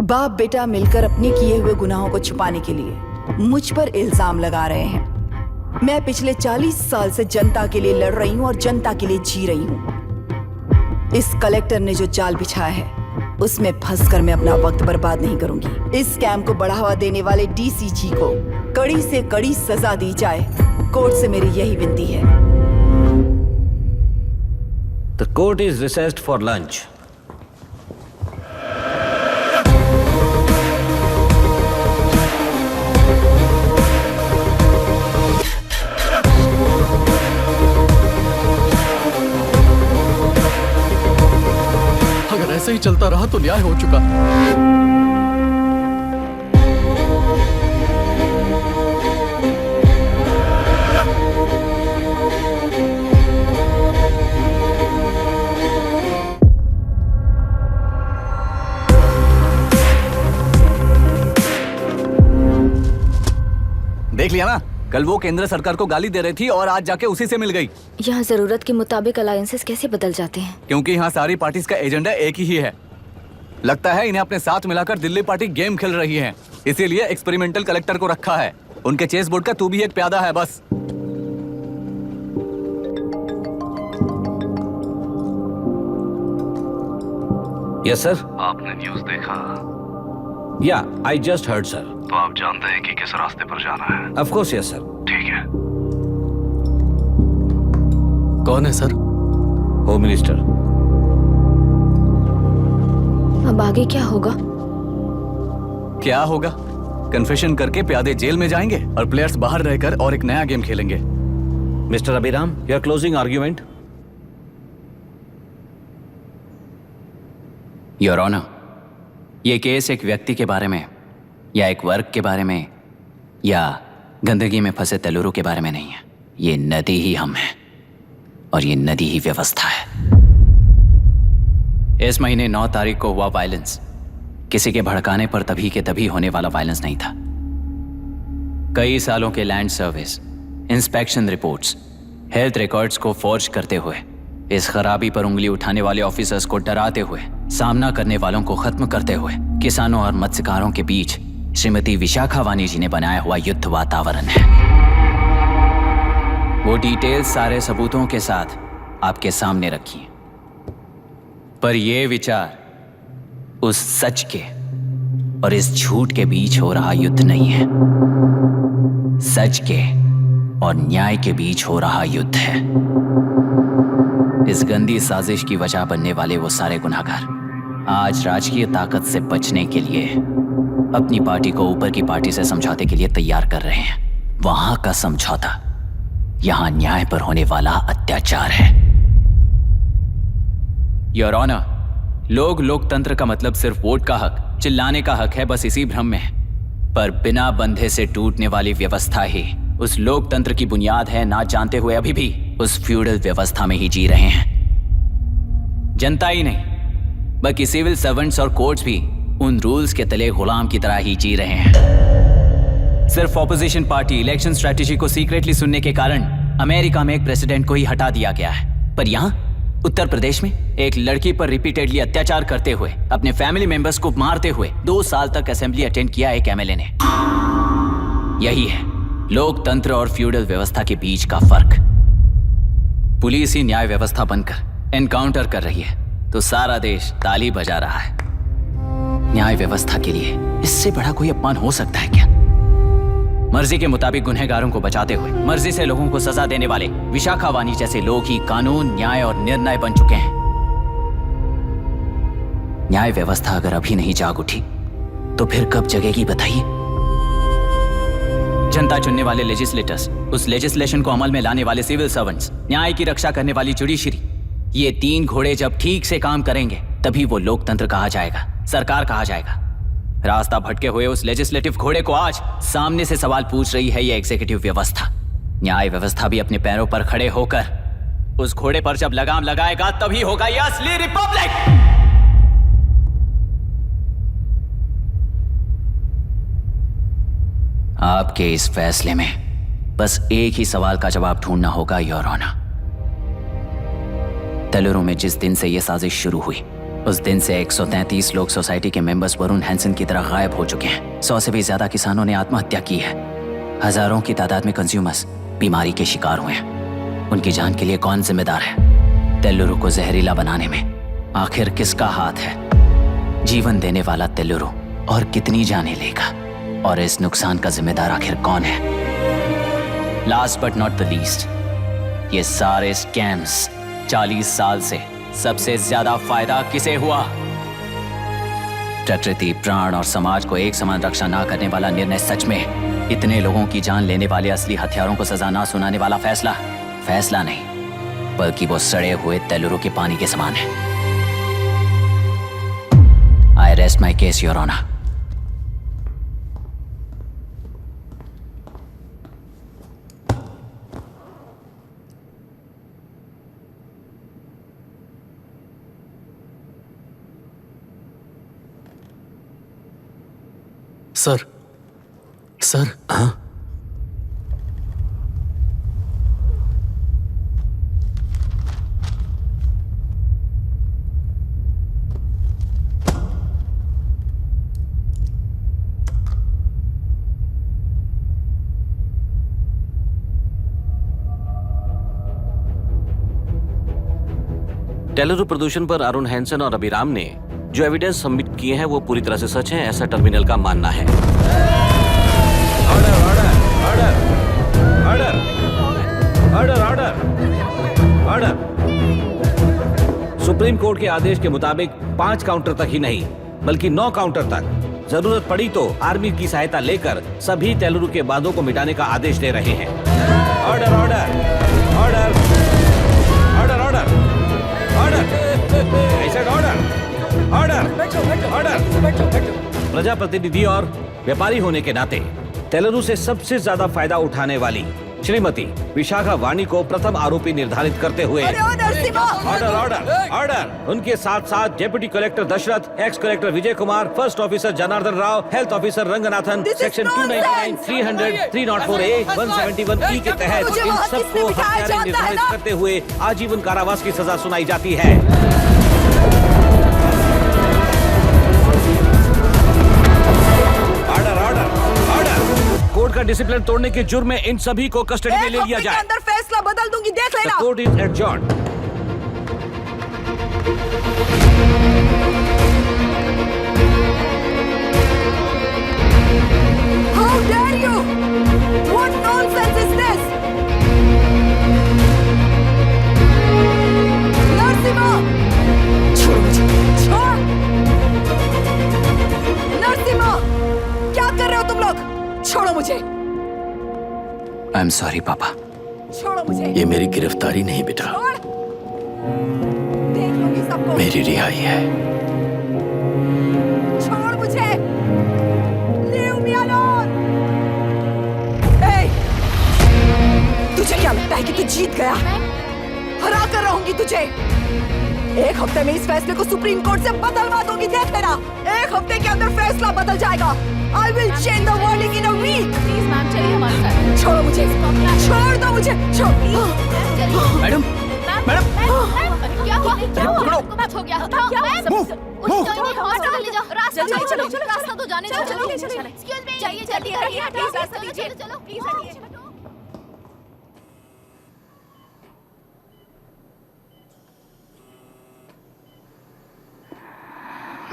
बाप बेटा मिलकर अपने किए हुए गुनाहों को छुपाने के लिए मुझ पर इल्जाम लगा रहे हैं। मैं पिछले 40 साल से जनता के लिए लड़ रही हूं और जनता के लिए जी रही हूं। इस कलेक्टर ने जो जाल बिछाया है उसमें फंसकर मैं अपना वक्त बर्बाद नहीं करूंगी। इस स्कैम को बढ़ावा देने वाले डीसीजी को कड़ी से कड़ी सजा दी जाए, कोर्ट से मेरी यही विनती है। The court is recessed for lunch. अगर ऐसे ही चलता रहा तो न्याय हो चुका। देख लिया ना, कल वो केंद्र सरकार को गाली दे रही थी और आज जाके उसी से मिल गई। यहाँ जरूरत के मुताबिक अलायंसेस कैसे बदल जाते हैं? क्योंकि यहाँ सारी पार्टीज का एजेंडा एक ही है। लगता है इन्हें अपने साथ मिलाकर दिल्ली पार्टी गेम खेल रही है, इसीलिए एक्सपेरिमेंटल कलेक्टर को रखा है। उनके चेस बोर्ड का तू भी एक प्यादा है बस। Yes sir. आपने न्यूज़ देखा? या आई जस्ट हर्ड सर। तो आप जानते हैं कि किस रास्ते पर जाना है? Of course yes sir. ठीक है। कौन है सर? Home minister. अब आगे क्या होगा? क्या होगा? कन्फेशन करके प्यादे जेल में जाएंगे और प्लेयर्स बाहर रहकर और एक नया गेम खेलेंगे। Mister Abhiram, your closing argument. Your honour, ये केस एक व्यक्ति के बारे में या एक वर्ग के बारे में या गंदगी में फंसे तेलुरु के बारे में नहीं है। ये नदी ही हम हैं और ये नदी ही व्यवस्था है। इस महीने 9 तारीख को हुआ वायलेंस किसी के भड़काने पर तभी के तभी होने वाला वायलेंस नहीं था। कई सालों के land service, inspection reports, health records को फॉर्ज करते हुए, इस खराबी पर उंगली उठाने वाले ऑफिसर्स को डराते हुए, सामना करने वालों को खत्म करते हुए, किसानों और मत्स्यकारों के बीच श्रीमती विशाखा वानी जी ने बनाया हुआ युद्ध वातावरण है। वो डिटेल्स सारे सबूतों के साथ आपके सामने रखी हैं। पर ये विचार उस सच के और इस झूठ के बीच हो रहा युद्ध नहीं है। सच के और न्याय के बीच हो रहा युद्ध है। इस गंदी साजिश की वजह बनने वाले वो सारे गुनहगार आज राजकीय ताकत से बचने के लिए अपनी पार्टी को ऊपर की पार्टी से समझौते के लिए तैयार कर रहे हैं। वहां का समझौता यहां न्याय पर होने वाला अत्याचार है। योर ऑनर, लोग लोकतंत्र का मतलब सिर्फ वोट का हक, चिल्लाने का हक है, बस इसी भ्रम में है। पर बिना बंधे से टूटने वाली व्यवस्था ही उस लोकतंत्र की बुनियाद है, ना जानते हुए अभी भी उस फ्यूडल व्यवस्था में ही जी रहे हैं। जनता ही नहीं बल्कि सिविल सर्वेंट्स और कोर्ट्स भी उन रूल्स के तले गुलाम की तरह ही जी रहे हैं। सिर्फ ऑपोजिशन पार्टी इलेक्शन स्ट्रेटेजी को सीक्रेटली सुनने के कारण अमेरिका में एक प्रेसिडेंट को ही हटा दिया गया है, पर यहां उत्तर प्रदेश में एक लड़की पर रिपीटेडली अत्याचार करते हुए, अपने फैमिली मेंबर्स को मारते हुए 2 साल तक असेंबली अटेंड किया एक एमएलए ने। यही है लोकतंत्र और फ्यूडल व्यवस्था के बीच का फर्क। पुलिस ही न्याय व्यवस्था बनकर एनकाउंटर कर रही है तो सारा देश ताली बजा रहा है। न्याय व्यवस्था के लिए इससे बड़ा कोई अपमान हो सकता है क्या? मर्जी के मुताबिक गुनहगारों को बचाते हुए मर्जी से लोगों को सजा देने वाले विशाखा वानी जैसे लोग ही कानून, न्याय और निर्णय बन चुके हैं। न्याय व्यवस्था अगर अभी नहीं जाग उठी तो फिर कब जगेगी बताइए? जनता चुनने वाले लेजिस्लेटर्स, उस लेजिस्लेशन को अमल में लाने वाले सिविल सर्वेंट्स, न्याय की रक्षा करने वाली जुडिशरी, ये 3 घोड़े जब ठीक से काम करेंगे तभी वो लोकतंत्र कहा जाएगा, सरकार कहा जाएगा। रास्ता भटके हुए उस लेजिस्लेटिव घोड़े को आज सामने से सवाल पूछ रही है ये एग्जीक्यूटिव व्यवस्था। न्याय व्यवस्था भी अपने पैरों पर खड़े होकर उस घोड़े पर जब लगाम लगाएगा तभी होगा ये असली रिपब्लिक। आपके इस फैसले में बस एक ही सवाल का जवाब ढूंढना होगा योर ऑनर। तेलुरु में जिस दिन से यह साजिश शुरू हुई उस दिन से 133 लोग सोसाइटी के मेंबर्स वरुण हैंसन की तरह गायब हो चुके हैं। 100 से भी ज्यादा किसानों ने आत्महत्या की है। हजारों की तादाद में कंज्यूमर्स बीमारी के शिकार हुए हैं। उनकी जान के लिए कौन जिम्मेदार है? तेलुरु को जहरीला बनाने में आखिर किसका हाथ है? जीवन देने वाला तेलुरु और कितनी जानें लेगा? और इस नुकसान का जिम्मेदार आखिर कौन है? Last but not the least, ये सारे स्कैम्स 40 साल से सबसे ज्यादा फायदा किसे हुआ? प्रकृति, प्राण और समाज को एक समान रक्षा ना करने वाला निर्णय सच में इतने लोगों की जान लेने वाले असली हथियारों को सजा ना सुनाने वाला फैसला नहीं बल्कि वो सड़े हुए तेलुरु के पानी के समान है। I rest my case your honour. Sir हाँ? तेलुरु प्रदूषण पर अरुण हैंसन और अभिराम ने जो एविडेंस सबमिट किए हैं वो पूरी तरह से सच है, ऐसा टर्मिनल का मानना है। Order order order order order order. Supreme court के आदेश के मुताबिक 5 काउंटर तक ही नहीं बल्कि 9 काउंटर तक जरूरत पड़ी तो आर्मी की सहायता लेकर सभी तेलुरु के बांधों को मिटाने का आदेश दे रहे हैं। Order order order order order order order order. प्रजाप्रतिनिधि और व्यापारी होने के नाते तेलुरु से सबसे ज्यादा फायदा उठाने वाली श्रीमती विशाखा वाणी को प्रथम आरोपी निर्धारित करते हुए ऑर्डर ऑर्डर ऑर्डर। उनके साथ साथ deputy collector Dasharath, ex collector Vijay Kumar, first officer Janardhan Rao, health officer Ranganathan, section 299, 300, 304A, 171E के तहत इन सबको हत्यारे निर्धारित करते हुए आजीवन कारावास की सजा सुनाई जाती है। कोर्ट का डिसिप्लिन तोड़ने के जुर्म में इन सभी को कस्टडी में ले लिया जाए। अंदर फैसला बदल दूंगी, देख लेना। Court is adjourned. How dare you? What nonsense is this? Narasimha, छोड़ो मुझे, छोड़। नरसिम्हा, क्या कर रहे हो तुम लोग? छोड़ो मुझे। आई एम सॉरी पापा। छोड़ो मुझे। ये मेरी गिरफ्तारी नहीं बेटा, देख लूंगी सबको। मेरी रिहाई है। छोड़ मुझे। Leave me alone. Hey, तुझे क्या लगता है कि तू जीत गया? हरा कर रहूंगी तुझे। एक हफ्ते में इस फैसले को सुप्रीम कोर्ट से बदलवा दूंगी, देख लेना। एक हफ्ते के अंदर फैसला बदल जाएगा। I will change the verdict in a week. Please ma'am, चलिए हमारे साथ। छोड़ो मुझे, छोड़ दो मुझे, छोड़। मैडम, मैडम, क्या हुआ? क्या हुआ? कुछ हो गया? रास्ता तो जाने दो। एक्सक्यूज मी, जाइए जल्दी करिए। रास्ता दीजिए। चलो प्लीज हटिए।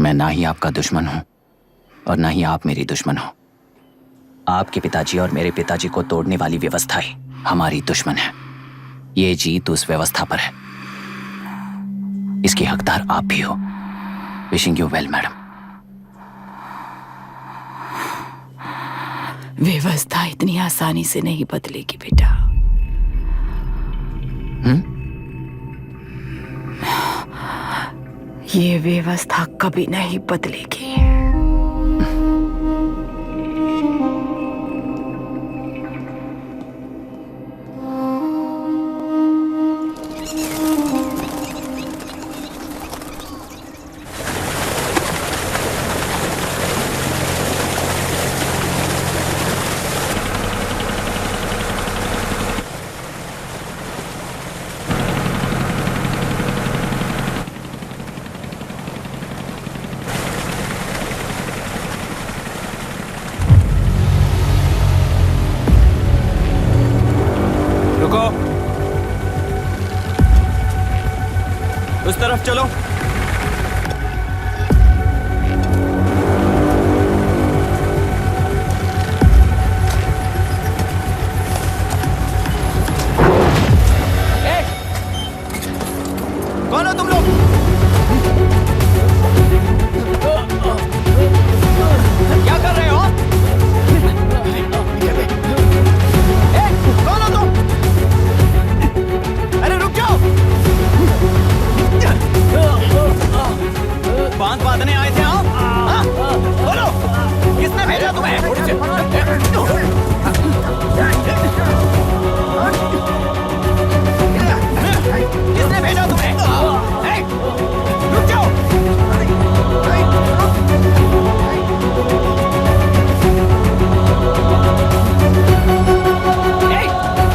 मैं ना ही आपका दुश्मन हूं और ना ही आप मेरी दुश्मन हो। आपके पिताजी और मेरे पिताजी को तोड़ने वाली व्यवस्था ही हमारी दुश्मन है। ये जीत उस व्यवस्था पर है, इसके हकदार आप भी हो। Wishing you well madam. व्यवस्था इतनी आसानी से नहीं बदलेगी बेटा। ये व्यवस्था कभी नहीं बदलेगी। उस तरफ चलो। कौन हो तुम लोग? क्या कर रहे हो? कौन हो तुम? अरे रुक जाओ। बांध बांधने आए थे आप? बोलो, किसने भेजा तुम्हें? किसने भेजा तुम्हें? रुक जाओ।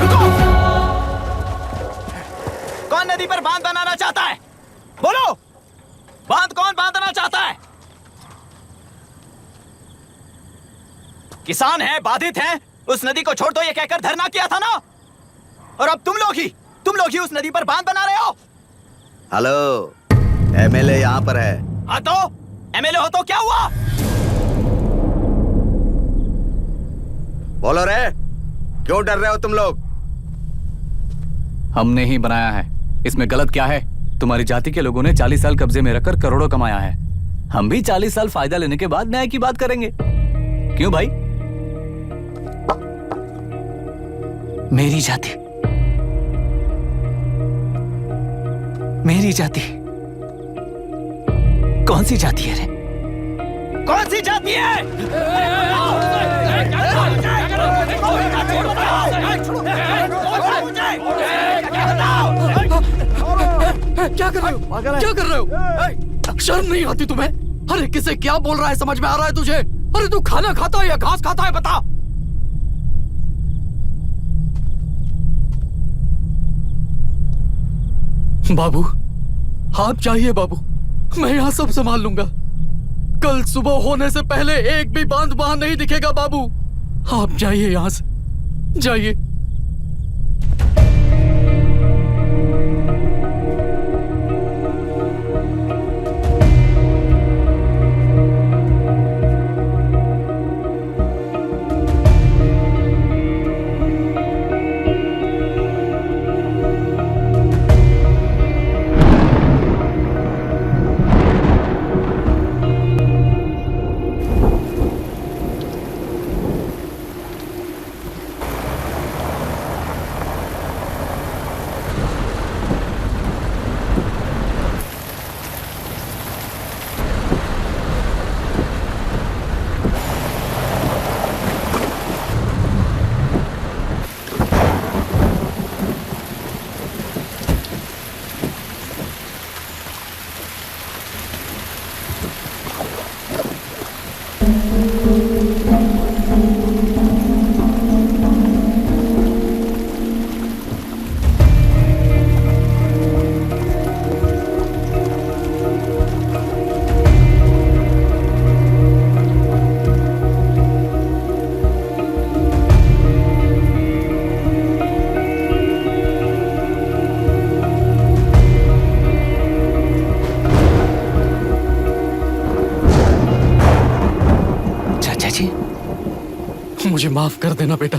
रुको। कौन नदी पर बांध बनाना चाहता है? बोलो, बांध कौन बांधना चाहता है? किसान हैं, बाधित हैं, उस नदी को छोड़ दो ये कहकर धरना किया था ना। और अब तुम लोग ही उस नदी पर बांध बना रहे हो। हेलो, एमएलए यहाँ पर है। हाँ तो एमएलए हो तो क्या हुआ? बोलो रे, क्यों डर रहे हो तुम लोग? हमने ही बनाया है, इसमें गलत क्या है? तुम्हारी जाति के लोगों ने 40 साल कब्जे में रखकर करोड़ों कमाया है। हम भी 40 साल फायदा लेने के बाद न्याय की बात करेंगे। क्यों भाई? मेरी जाति, मेरी जाति कौन सी जाति है रे? कौन सी जाति है? क्या कर रहे हो? क्या कर रहे हो? शर्म नहीं आती तुम्हें? अरे किसे क्या बोल रहा है समझ में आ रहा है तुझे? अरे तू खाना खाता है या घास खाता है बता। बाबू आप चाहिए बाबू, मैं यहाँ सब संभाल लूंगा। कल सुबह होने से पहले एक भी बांध वहां नहीं दिखेगा बाबू। आप जाइए यहाँ से, जाइए। मुझे माफ कर देना बेटा।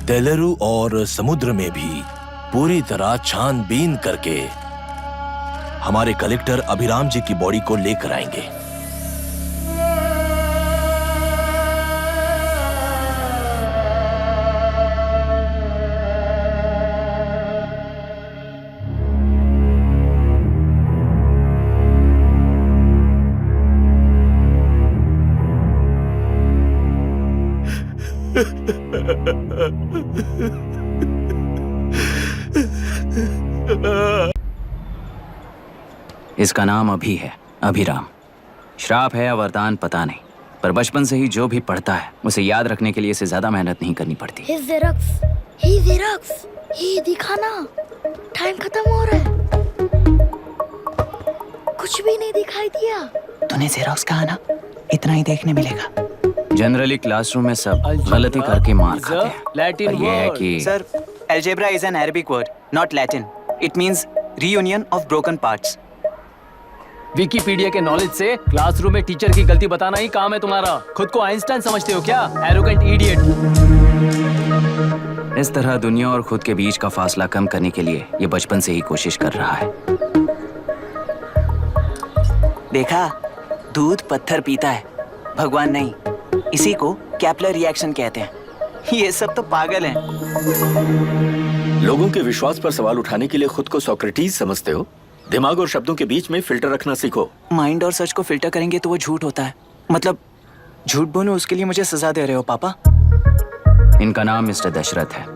तेलुरु और समुद्र में भी पूरी तरह छानबीन करके हमारे कलेक्टर अभिराम जी की बॉडी को लेकर आएंगे। इसका नाम अभी है, अभिराम। श्राप है या वरदान पता नहीं, पर बचपन से ही जो भी पढ़ता है उसे याद रखने के लिए इसे ज्यादा मेहनत नहीं करनी पड़ती। ये दिखाना, टाइम खत्म हो रहा है। कुछ भी नहीं दिखाई दिया। तूने जेरोक्स कहा ना, इतना ही देखने मिलेगा। जनरली क्लासरूम में सब गलती करके मार खाते हैं। लैटिन ये है कि sir, algebra is an Arabic word, not Latin. It means reunion of broken parts. Wikipedia के नॉलेज से क्लासरूम में टीचर की गलती बताना ही काम है तुम्हारा। खुद को आइंस्टाइन समझते हो क्या? Arrogant idiot. इस तरह दुनिया और खुद के बीच का फासला कम करने के लिए ये बचपन से ही कोशिश कर रहा है। देखा, दूध पत्थर पीता है, भगवान नहीं। इसी को कैपलर रिएक्शन कहते हैं। ये सब तो पागल हैं। लोगों के विश्वास पर सवाल उठाने के लिए खुद को सोक्रेटिस समझते हो? दिमाग और शब्दों के बीच में फिल्टर रखना सीखो। माइंड और सच को फिल्टर करेंगे तो वो झूठ होता है। मतलब झूठ बोलो, उसके लिए मुझे सजा दे रहे हो पापा? इनका नाम मिस्टर दशरथ है।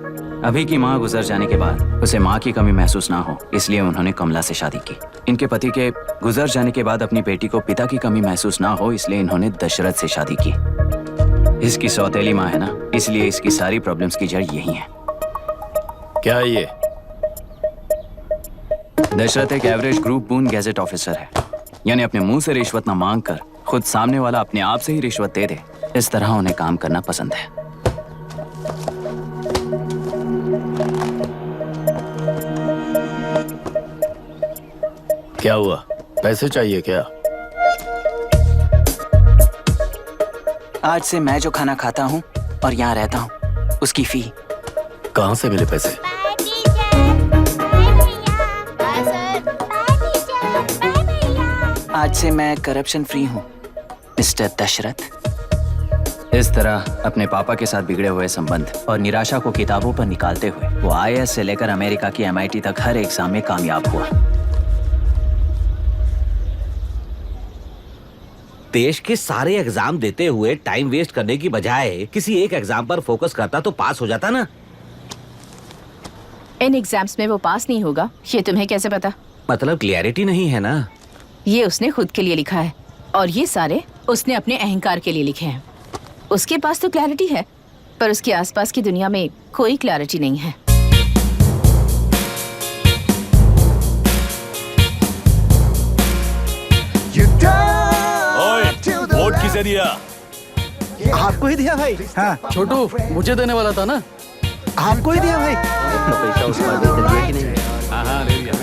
अभी की माँ गुजर जाने के बाद उसे माँ की कमी महसूस ना हो, इसलिए उन्होंने कमला से शादी की। इनके पति के गुजर जाने के बाद अपनी बेटी को पिता की कमी महसूस ना हो, इसलिए इन्होंने दशरथ से शादी की। इसकी सौतेली माँ है ना, इसलिए इसकी सारी प्रॉब्लम्स की जड़ यही है। क्या है ये? दशरथ एक एवरेज ग्रुप बून गैजेट ऑफिसर है, यानी अपने मुंह से रिश्वत न मांग कर खुद सामने वाला अपने आप से ही रिश्वत दे दे, इस तरह उन्हें काम करना पसंद है। क्या हुआ? पैसे चाहिए क्या? आज से मैं जो खाना खाता हूँ और यहाँ रहता हूँ, उसकी फी। कहाँ से मिले पैसे? आज से मैं करप्शन फ्री हूँ, मिस्टर दशरथ। इस तरह अपने पापा के साथ बिगड़े हुए संबंध और निराशा को किताबों पर निकालते हुए वो IAS से लेकर अमेरिका की MIT तक हर एग्जाम में कामयाब हुआ। देश के सारे एग्जाम देते हुए टाइम वेस्ट करने की बजाय किसी एक एग्जाम पर फोकस करता तो पास हो जाता ना। इन एग्जाम्स में वो पास नहीं होगा, ये तुम्हें कैसे पता? मतलब क्लियरिटी नहीं है ना। ये उसने खुद के लिए लिखा है और ये सारे उसने अपने अहंकार के लिए लिखे हैं। उसके पास तो क्लैरिटी है, पर उसके आसपास की दुनिया में कोई क्लैरिटी नहीं है। वोट किसे दिया? आपको ही दिया भाई। हाँ छोटू, मुझे देने वाला था ना। आपको ही दिया भाई। पैसा उस पर दे दिया कि नहीं? हाँ ले लिया।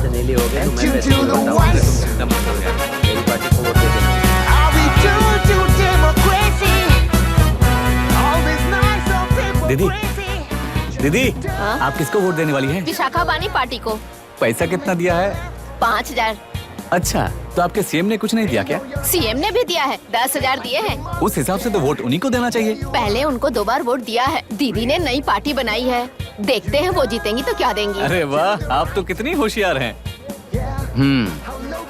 नहीं लिए हो गए तो मैं पैसे नहीं बताऊंगा, तुम एकदम मत हो गया। मेरी पार्टी को वोट दे देना। दीदी, दीदी, आप किसको वोट देने वाली हैं? विशाखा वानी पार्टी को। पैसा कितना दिया है? 5000। अच्छा, तो आपके सीएम ने कुछ नहीं दिया क्या? सीएम ने भी दिया है, 10,000 दिए हैं। उस हिसाब से तो वोट उन्हीं को देना चाहिए। पहले उनको 2 बार वोट दिया है। दीदी ने नई पार्टी बनाई है, देखते हैं वो जीतेंगी तो क्या देंगी। अरे वाह, आप तो कितनी होशियार हैं।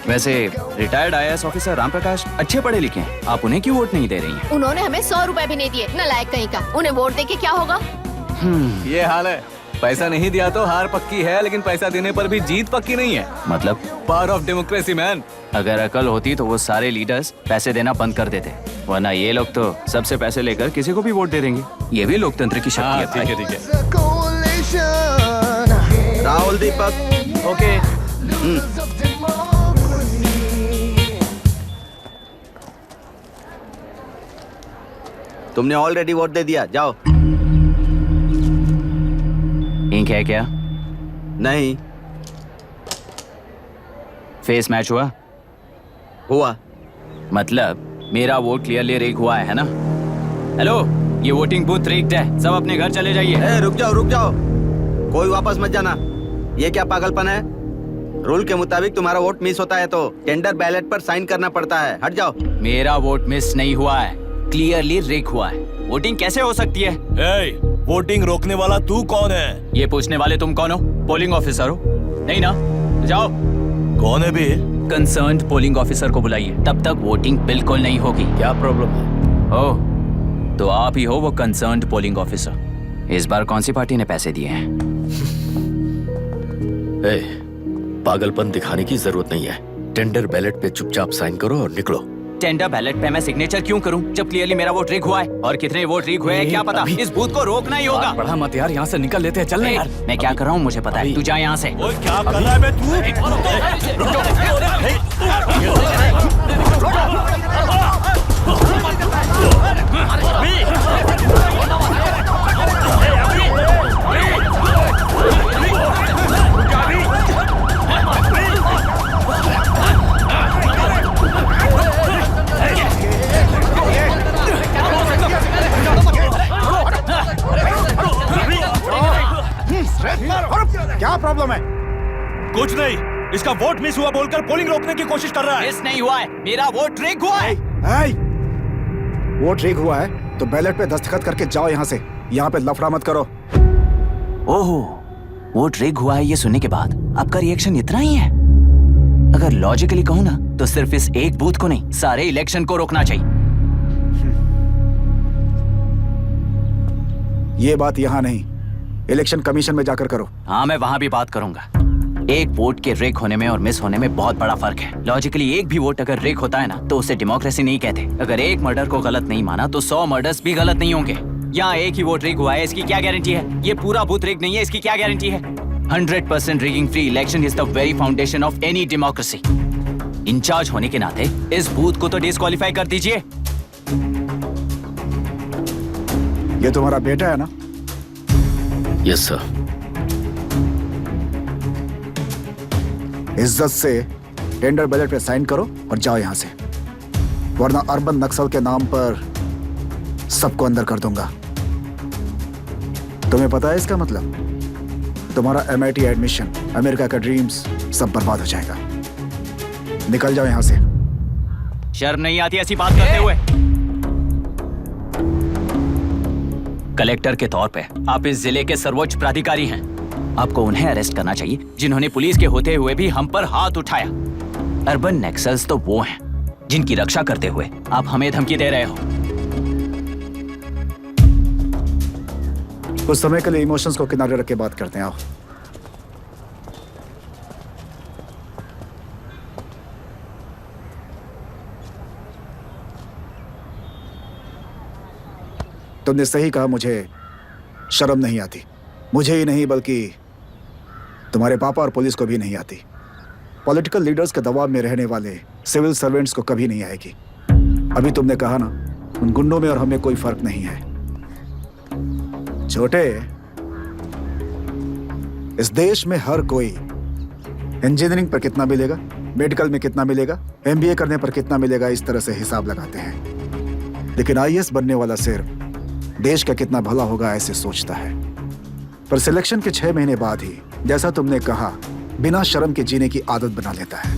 वैसे retired IAS officer Ram Prakash अच्छे पढ़े लिखे हैं, आप उन्हें क्यों वोट नहीं दे रही हैं? उन्होंने हमें 100 रुपए भी नहीं दिए, नालायक कहीं का। उन्हें वोट देके क्या होगा? ये हाल है। पैसा नहीं दिया तो हार पक्की है, लेकिन पैसा देने पर भी जीत पक्की नहीं है। मतलब पावर ऑफ डेमोक्रेसी मैन। अगर अकल होती तो वो सारे लीडर्स पैसे देना बंद कर देते, वरना ये लोग तो सबसे पैसे लेकर किसी को भी वोट दे देंगे। ये भी लोकतंत्र की शक्ति है। ठीक है, ठीक है। राहुल दीपक, ओके। तुमने ऑलरेडी वोट दे दिया, जाओ। इंक है क्या? नहीं। फेस मैच हुआ? हुआ। मतलब मेरा वोट क्लियरली रिग हुआ है ना? हेलो, ये वोटिंग बूथ रिग्ड है, सब अपने घर चले जाइए। रुक जाओ, रुक जाओ, कोई वापस मत जाना। ये क्या पागलपन है? रूल के मुताबिक तुम्हारा वोट मिस होता है तो टेंडर बैलेट पर साइन करना पड़ता है। हट जाओ। मेरा वोट मिस नहीं हुआ है, क्लियरली रिग हुआ है। वोटिंग कैसे हो सकती है? वोटिंग रोकने वाला तू कौन है? ये पूछने वाले तुम कौन हो? पोलिंग ऑफिसर हो? नहीं ना? जाओ। कौन है बे? कंसर्न्ड पोलिंग ऑफिसर को बुलाइए, तब तक वोटिंग बिल्कुल नहीं होगी। क्या प्रॉब्लम है? ओह, तो आप ही हो वो कंसर्न्ड पोलिंग ऑफिसर। इस बार कौन सी पार्टी ने पैसे दिए हैं? पागलपन दिखाने की जरूरत नहीं है। टेंडर बैलेट पे चुपचाप साइन करो और निकलो। टेंडर बैलेट पे मैं सिग्नेचर क्यों करूं जब क्लियरली मेरा वोट रिग हुआ है? और कितने वोट रिग हुए हैं क्या पता? इस बूथ को रोकना ही होगा। बढ़ा मत यार, यहाँ से निकल लेते हैं। चल यार। मैं क्या कर रहा हूँ मुझे पता है, तू जा यहाँ से। ओए क्या कर रहा है बे तू? क्या प्रॉब्लम है? कुछ नहीं, इसका वोट मिस हुआ बोलकर पोलिंग रोकने की कोशिश कर रहा है। मिस नहीं हुआ है, मेरा वोट रिग हुआ है। वोट रिग हुआ है तो बैलेट पे दस्तखत करके जाओ यहाँ से। यहाँ पे लफड़ा मत करो। ओहो, वोट रिग हुआ है ये सुनने के बाद आपका रिएक्शन इतना ही है? अगर लॉजिकली कहूँ ना तो सिर्फ इस एक बूथ को नहीं, सारे इलेक्शन को रोकना चाहिए। ये बात यहाँ नहीं, इलेक्शन कमीशन में जाकर करो। हाँ, मैं वहाँ भी बात करूंगा। एक वोट के रिग होने में और मिस होने में बहुत बड़ा फर्क है। लॉजिकली एक भी वोट अगर रिग होता है ना तो उसे डेमोक्रेसी नहीं कहते। अगर एक मर्डर को गलत नहीं माना तो 100 मर्डर्स भी गलत नहीं होंगे। यहाँ एक ही वोट रिग हुआ है, इसकी क्या गारंटी है? ये पूरा बूथ रिग नहीं है, इसकी क्या गारंटी है? 100% rigging free election is the very foundation of any democracy. Incharge होने के नाते इस बूथ को तो डिस्क्वालीफाई कर दीजिए। ये तुम्हारा बेटा है ना? Yes sir. इज्जत से टेंडर बैलेट पे साइन करो और जाओ यहाँ से, वरना अर्बन नक्सल के नाम पर सबको अंदर कर दूंगा। तुम्हें पता है इसका मतलब? तुम्हारा MIT एडमिशन, अमेरिका का ड्रीम्स सब बर्बाद हो जाएगा। निकल जाओ यहाँ से। शर्म नहीं आती ऐसी बात करते हुए? कलेक्टर के तौर पे आप इस जिले के सर्वोच्च प्राधिकारी हैं। आपको उन्हें अरेस्ट करना चाहिए जिन्होंने पुलिस के होते हुए भी हम पर हाथ उठाया। अर्बन नक्सल्स तो वो हैं जिनकी रक्षा करते हुए आप हमें धमकी दे रहे हो। कुछ समय के लिए इमोशंस को किनारे रख के बात करते हैं। आओ। तुमने सही कहा, मुझे शर्म नहीं आती। मुझे ही नहीं बल्कि तुम्हारे पापा और पुलिस को भी नहीं आती। पॉलिटिकल लीडर्स के दबाव में रहने वाले सिविल सर्वेंट्स को कभी नहीं आएगी। अभी तुमने कहा ना, उन गुंडों में और हमें कोई फर्क नहीं है। छोटे, इस देश में हर कोई इंजीनियरिंग पर कितना मिलेगा, मेडिकल में कितना मिलेगा, MBA करने पर कितना मिलेगा, इस तरह से हिसाब लगाते हैं। लेकिन IAS बनने वाला सिर्फ देश का कितना भला होगा ऐसे सोचता है। पर सिलेक्शन के 6 महीने बाद ही, जैसा तुमने कहा, बिना शर्म के जीने की आदत बना लेता है।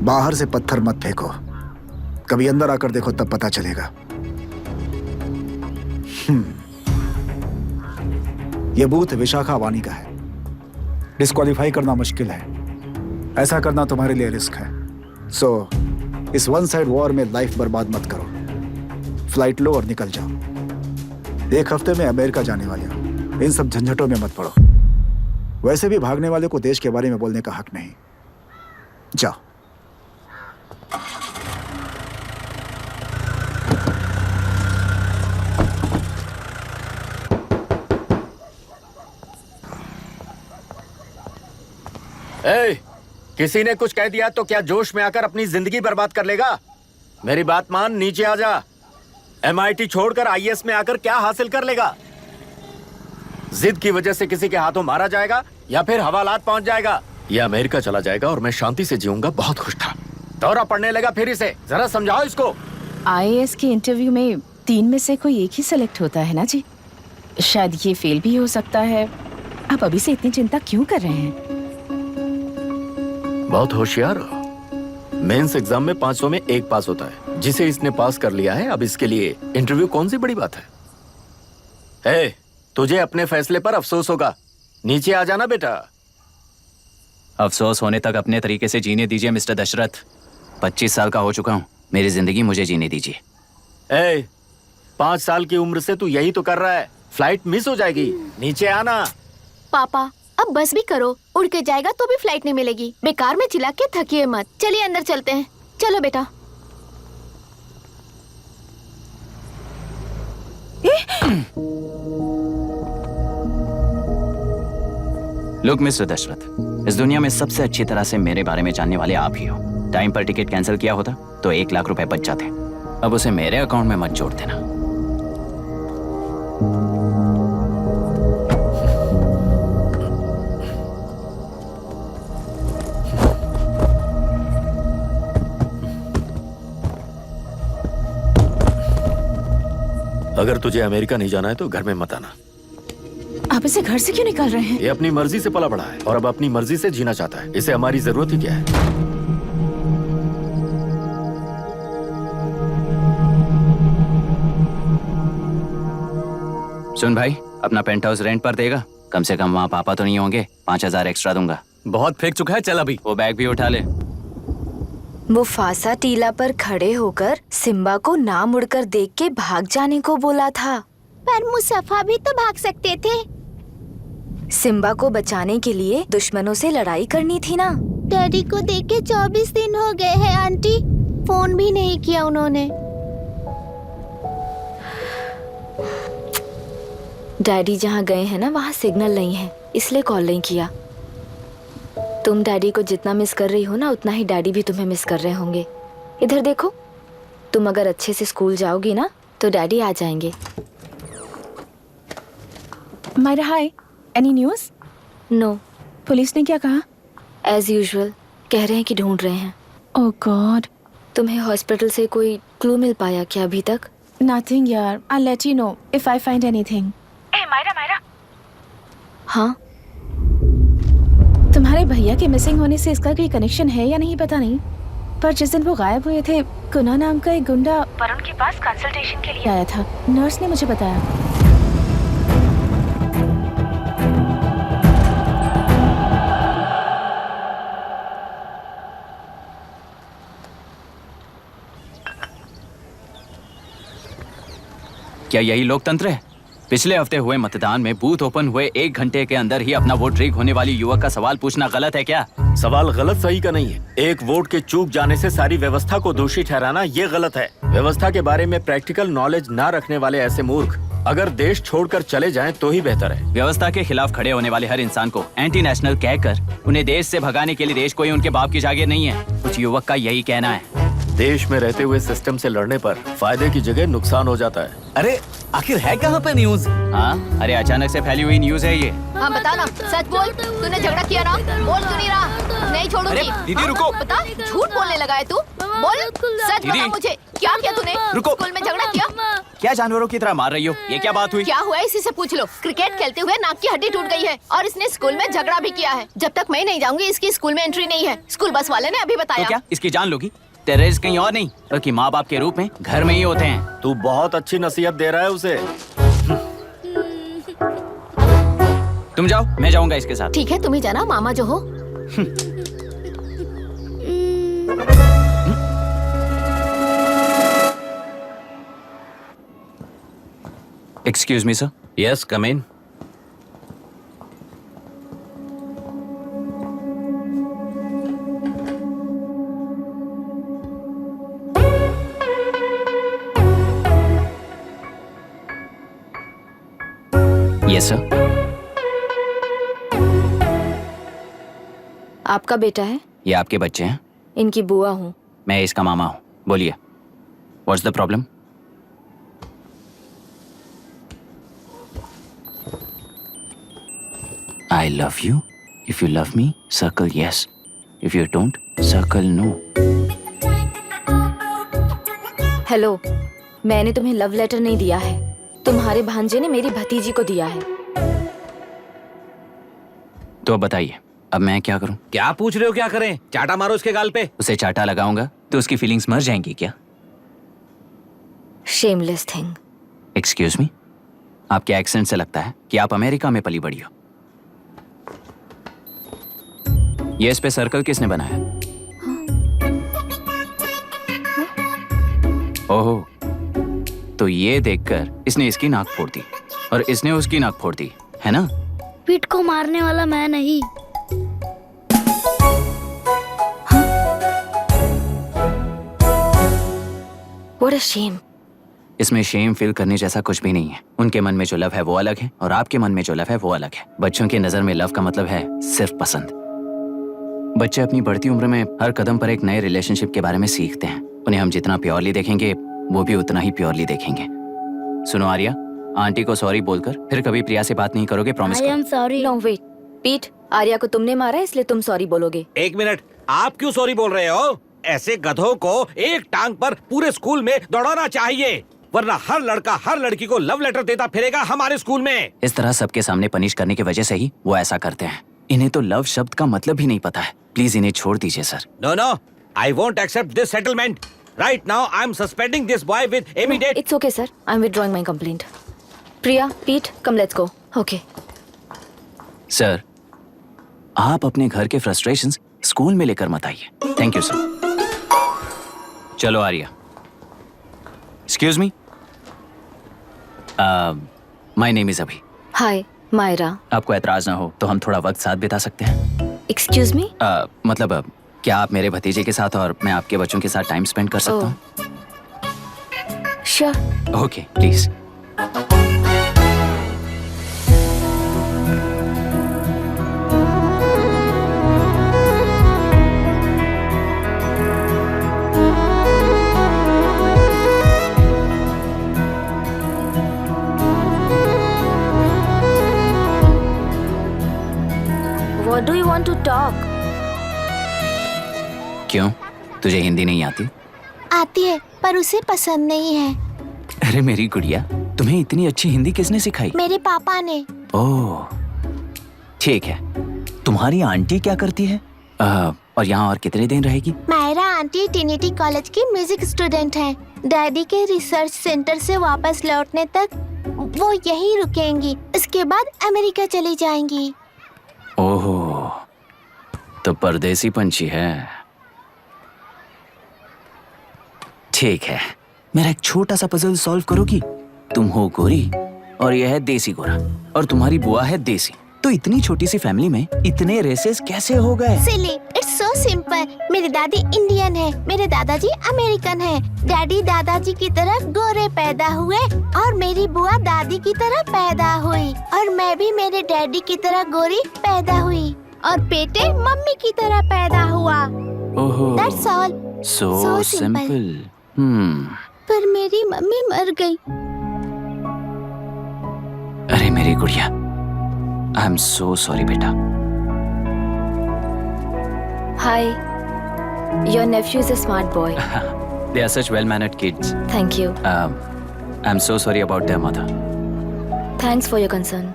बाहर से पत्थर मत फेंको, कभी अंदर आकर देखो तब पता चलेगा। यह बूथ विशाखा वानी का है। डिस्क्वालीफाई करना मुश्किल है, ऐसा करना तुम्हारे लिए रिस्क है। सो इस वन साइड वॉर में लाइफ बर्बाद मत करो। फ्लाइट लो और निकल जाओ। 1 हफ्ते में अमेरिका जाने वाले हो, इन सब झंझटों में मत पड़ो। वैसे भी भागने वाले को देश के बारे में बोलने का हक नहीं। जाओ। किसी ने कुछ कह दिया तो क्या जोश में आकर अपनी जिंदगी बर्बाद कर लेगा? मेरी बात मान, नीचे आ जा। MIT छोड़कर IAS में आकर क्या हासिल कर लेगा? जिद की वजह से किसी के हाथों मारा जाएगा या फिर हवालात पहुंच जाएगा, या अमेरिका चला जाएगा और मैं शांति से जीऊंगा। बहुत खुश था, दौरा पड़ने लगा फिर इसे। जरा समझाओ इसको। IAS के इंटरव्यू में 3 में से कोई एक ही सेलेक्ट होता है ना जी? शायद ये फेल भी हो सकता है। आप अभी से इतनी चिंता क्यों कर रहे हैं? बहुत होशियार हो। मेंस एग्जाम में 500 में 1 पास होता है, जिसे इसने पास कर लिया है। अब इसके लिए इंटरव्यू कौन सी बड़ी बात है? तुझे अपने फैसले पर अफसोस होगा। नीचे आ जाना बेटा। अफसोस होने तक अपने तरीके से जीने दीजिए मिस्टर दशरथ। 25 साल का हो चुका हूँ, मेरी जिंदगी मुझे जीने दीजिए। 5 साल की उम्र से तू यही तो कर रहा है। फ्लाइट मिस हो जाएगी, नीचे आना। पापा अब बस भी करो, उड़ के जाएगा तो भी फ्लाइट नहीं मिलेगी। बेकार में चिल्ला के थकिए मत। चलिए अंदर चलते हैं। चलो बेटा। लुक मिस्टर दशरथ, इस दुनिया में सबसे अच्छी तरह से मेरे बारे में जानने वाले आप ही हो। टाइम पर टिकट कैंसिल किया होता तो 1 लाख रुपए बच जाते। अब उसे मेरे अकाउंट में मत जोड़ देना। अगर तुझे अमेरिका नहीं जाना है तो घर में मत आना। आप इसे घर से क्यों निकाल रहे हैं? ये अपनी मर्जी से पला बड़ा है और अब अपनी मर्जी से जीना चाहता है। इसे हमारी जरूरत ही क्या है? सुन भाई, अपना पेंट हाउस रेंट पर देगा? कम से कम वहाँ पापा तो नहीं होंगे। 5,000 एक्स्ट्रा दूंगा। बहुत फेंक चुका है, चल अभी। वो बैग भी उठा ले। वो फासा टीला पर खड़े होकर सिम्बा को ना मुड़कर देख के भाग जाने को बोला था। पर मुसफा भी तो भाग सकते थे। सिम्बा को बचाने के लिए दुश्मनों से लड़ाई करनी थी ना। डैडी को देखे 24 दिन हो गए हैं आंटी, फोन भी नहीं किया उन्होंने। डैडी जहाँ गए हैं ना, वहाँ सिग्नल नहीं है, इसलिए कॉल नहीं किया। तुम डैडी को जितना मिस कर रही हो ना, उतना ही डैडी भी तुम्हें मिस कर रहे होंगे। इधर देखो, तुम अगर अच्छे से स्कूल जाओगी ना तो डैडी आ जाएंगे। मायरा हाय, एनी न्यूज़? नो। पुलिस ने क्या कहा? एज यूजुअल कह रहे हैं कि ढूंढ रहे हैं। ओह गॉड। तुम्हें हॉस्पिटल से कोई क्लू मिल पाया क्या अभी तक? नथिंग यार, I let you know if I find anything. Myra. हाँ, तुम्हारे भैया के मिसिंग होने से इसका कोई कनेक्शन है या नहीं पता नहीं, पर जिस दिन वो गायब हुए थे, गुना नाम का एक गुंडा वरुण के पास कंसल्टेशन के लिए आया था। नर्स ने मुझे बताया। क्या यही लोकतंत्र है? पिछले हफ्ते हुए मतदान में बूथ ओपन हुए 1 घंटे के अंदर ही अपना वोट रीक होने वाली युवक का सवाल पूछना गलत है क्या? सवाल गलत सही का नहीं है। एक वोट के चूक जाने से सारी व्यवस्था को दोषी ठहराना ये गलत है। व्यवस्था के बारे में प्रैक्टिकल नॉलेज ना रखने वाले ऐसे मूर्ख अगर देश छोड़कर चले जाएं तो ही बेहतर है। व्यवस्था के खिलाफ खड़े होने वाले हर इंसान को एंटी नेशनल कहकर उन्हें देश से भगाने के लिए देश कोई उनके बाप की जागीर नहीं है। कुछ युवक का यही कहना है। देश में रहते हुए सिस्टम से लड़ने पर फायदे की जगह नुकसान हो जाता है। अरे आखिर है कहाँ पे न्यूज? हाँ, अरे अचानक से फैली हुई न्यूज है ये। हाँ बता ना, सच बोल, तूने झगड़ा किया ना? बोल क्यों नहीं रहा? नहीं छोड़ूंगी। दीदी रुको। बता, झूठ बोलने लगा है तू? बोल, सच बता मुझे, क्या किया तूने? रुको। स्कूल में झगड़ा किया? क्या जानवरों की तरह मार रही हो? ये क्या बात हुई? क्या हुआ है इसी से पूछ लो। क्रिकेट खेलते हुए नाक की हड्डी टूट गई है और इसने स्कूल में झगड़ा भी किया है। जब तक मैं नहीं जाऊंगी इसकी स्कूल में एंट्री नहीं है, स्कूल बस वाले ने अभी बताया। तो क्या इसकी जान लोगी? टेररिस्ट कहीं और नहीं बल्कि माँ बाप के रूप में घर में ही होते हैं। तू बहुत अच्छी नसीहत दे रहा है उसे। तुम जाओ, मैं जाऊंगा इसके साथ। ठीक है, तुम ही जाना, मामा जो हो। Excuse me sir. Yes, come in. Yes sir. आपका बेटा है? ये आपके बच्चे हैं? इनकी बुआ हूँ। मैं इसका मामा हूँ। बोलिए, what's the problem? I love you. If you love me, circle yes. If you don't, circle no. Hello, मैंने तुम्हें लव लेटर नहीं दिया है, तुम्हारे भांजे ने मेरी भतीजी को दिया है। तो अब बताइए, अब मैं क्या करूं? क्या पूछ रहे हो? क्या करें? चाटा मारो इसके गाल पे। उसे चाटा लगाऊंगा तो उसकी फीलिंग्स मर जाएंगी क्या? Shameless thing. एक्सक्यूज मी, आपके एक्सेंट से लगता है कि आप अमेरिका में पली बड़ी हो। ये इस पे सर्कल किसने बनाया? ओहो, तो ये देखकर इसने इसकी नाक फोड़ दी और इसने उसकी नाक फोड़ दी, है ना? पीठ को मारने वाला मैं नहीं। What a shame. इसमें शेम फील करने जैसा कुछ भी नहीं है। उनके मन में जो लव है वो अलग है और आपके मन में जो लव है वो अलग है। बच्चों की नजर में लव का मतलब है सिर्फ पसंद। बच्चे अपनी बढ़ती उम्र में हर कदम पर एक नए रिलेशनशिप के बारे में सीखते हैं। उन्हें हम जितना प्योरली देखेंगे वो भी उतना ही प्योरली देखेंगे। सुनो आर्या, आंटी को सॉरी बोलकर फिर कभी प्रिया से बात नहीं करोगे, प्रॉमिस करो। I am sorry. No wait, पीट, आर्या को तुमने मारा है इसलिए तुम सॉरी बोलोगे। एक मिनट, आप क्यों सॉरी बोल रहे हो? ऐसे गधों को एक टांग पर पूरे स्कूल में दौड़ाना चाहिए। वरना हर लड़का हर लड़की को लव लेटर देता फिरेगा हमारे स्कूल में। इस तरह सबके सामने पनिश करने की वजह से ही वो ऐसा करते हैं। इन्हें तो लव शब्द का मतलब ही नहीं पता है। प्लीज इन्हें छोड़ दीजिए sir. No no, I won't accept this settlement. Right now I am suspending this boy with immediate. It's okay sir, I am withdrawing my complaint. Priya, Pete, come let's go. Okay sir, आप अपने घर के फ्रस्ट्रेशंस स्कूल में लेकर मत आइए। Thank you sir. चलो Arya. Excuse me, my name is Abhi. Hi Myra. आपको एतराज ना हो तो हम थोड़ा वक्त साथ बिता सकते हैं? एक्सक्यूज मी, मतलब क्या आप मेरे भतीजे के साथ और मैं आपके बच्चों के साथ टाइम स्पेंड कर सकता हूँ? Sure. Okay please. What do you want to talk? क्यों, तुझे हिंदी नहीं आती? आती है पर उसे पसंद नहीं है। अरे मेरी गुड़िया, तुम्हें इतनी अच्छी हिंदी किसने सिखाई? मेरे पापा ने। ओह ठीक है। तुम्हारी आंटी क्या करती है? और यहाँ और कितने दिन रहेगी? मायरा आंटी ट्रिनिटी कॉलेज की म्यूजिक स्टूडेंट हैं। डैडी के रिसर्च सेंटर से वापस लौटने तक वो यहीं रुकेंगी। इसके बाद अमेरिका चली जाएंगी। ओहो, तो परदेसी पंछी है। ठीक है, मेरा एक छोटा सा पजल सॉल्व करोगी? तुम हो गोरी और यह है देसी गोरा और तुम्हारी बुआ है देसी, तो इतनी छोटी सी फैमिली में इतने रेसेस कैसे हो गए? सिली, इट्स सो सिंपल। मेरी दादी इंडियन है, मेरे दादाजी अमेरिकन है। डैडी दादाजी की तरह गोरे पैदा हुए और मेरी बुआ दादी की तरह पैदा हुई और मैं भी मेरे डैडी की तरह गोरी पैदा हुई और बेटे मम्मी की तरह पैदा हुआ। ओहो, That's all. so simple. पर मेरी मम्मी मर गई। अरे मेरी गुड़िया, आई एम सो सॉरी बेटा। Hi, your nephew is a smart boy. They are such well-mannered kids. Thank you. I'm so sorry about their mother. Thanks for your concern.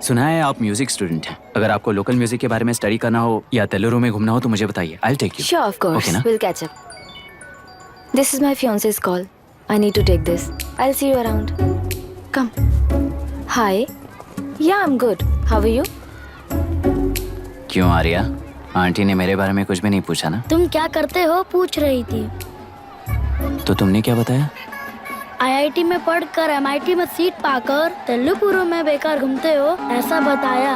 सुना है आप म्यूजिक स्टूडेंट हैं। अगर आपको लोकल म्यूजिक के बारे में स्टडी करना हो या तेलुरु में घूमना हो तो मुझे बताइए। I'll take you. Sure, of course. Okay, ना? We'll catch up. This is my fiance's call. I need to take this. I'll see you around. Come. Hi. Yeah, I'm good. How are you? क्यों आर्या, आंटी ने मेरे बारे में कुछ भी नहीं पूछा ना? तुम क्या करते हो पूछ रही थी। तो तुमने क्या बताया? IIT में पढ़कर MIT में सीट पाकर तेलुपुरु में बेकार घूमते हो ऐसा बताया।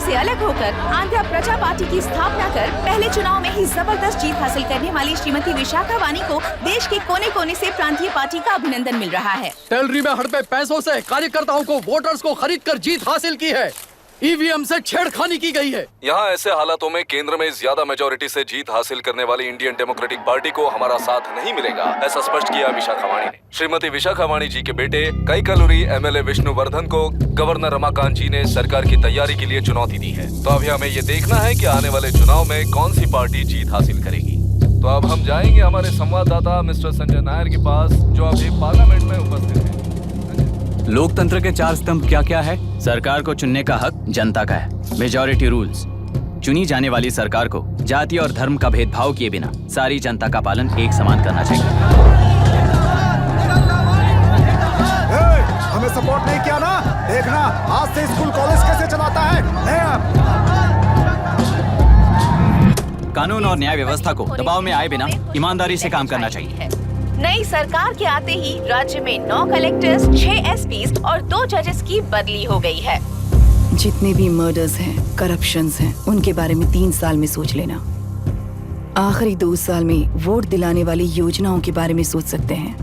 से अलग होकर आंध्र प्रजा पार्टी की स्थापना कर पहले चुनाव में ही जबरदस्त जीत हासिल करने वाली श्रीमती विशाखा वानी को देश के कोने कोने से प्रांतीय पार्टी का अभिनंदन मिल रहा है। टेलरी में हड़पे पैसों से कार्यकर्ताओं को वोटर्स को खरीद कर जीत हासिल की है। ईवीएम से छेड़खानी की गई है। यहाँ ऐसे हालातों में केंद्र में ज्यादा मेजोरिटी से जीत हासिल करने वाली इंडियन डेमोक्रेटिक पार्टी को हमारा साथ नहीं मिलेगा, ऐसा स्पष्ट किया विशाखा वाणी ने। श्रीमती विशाखा वाणी जी के बेटे कैकलुरी एमएलए विष्णुवर्धन को गवर्नर रमाकांत जी ने सरकार की तैयारी के लिए चुनौती दी है। तो अभी हमें ये देखना है कि आने वाले चुनाव में कौन सी पार्टी जीत हासिल करेगी। तो अब हम जाएंगे हमारे संवाददाता मिस्टर संजय नायर के पास, जो अभी पार्लियामेंट में उपस्थित है। लोकतंत्र के चार स्तंभ क्या क्या है? सरकार को चुनने का हक जनता का है, मेजॉरिटी रूल्स। चुनी जाने वाली सरकार को जाति और धर्म का भेदभाव किए बिना सारी जनता का पालन एक समान करना चाहिए। हमें सपोर्ट नहीं किया ना, देखना आज से स्कूल कॉलेज कैसे चलाता है। कानून और न्याय व्यवस्था को दबाव में आए बिना ईमानदारी से काम करना चाहिए। नई सरकार के आते ही राज्य में 9 कलेक्टर्स, 6 एसपीज और 2 जजेस की बदली हो गई है। जितने भी मर्डर्स हैं, करप्शंस हैं, उनके बारे में 3 साल में सोच लेना। आखिरी 2 साल में वोट दिलाने वाली योजनाओं के बारे में सोच सकते हैं।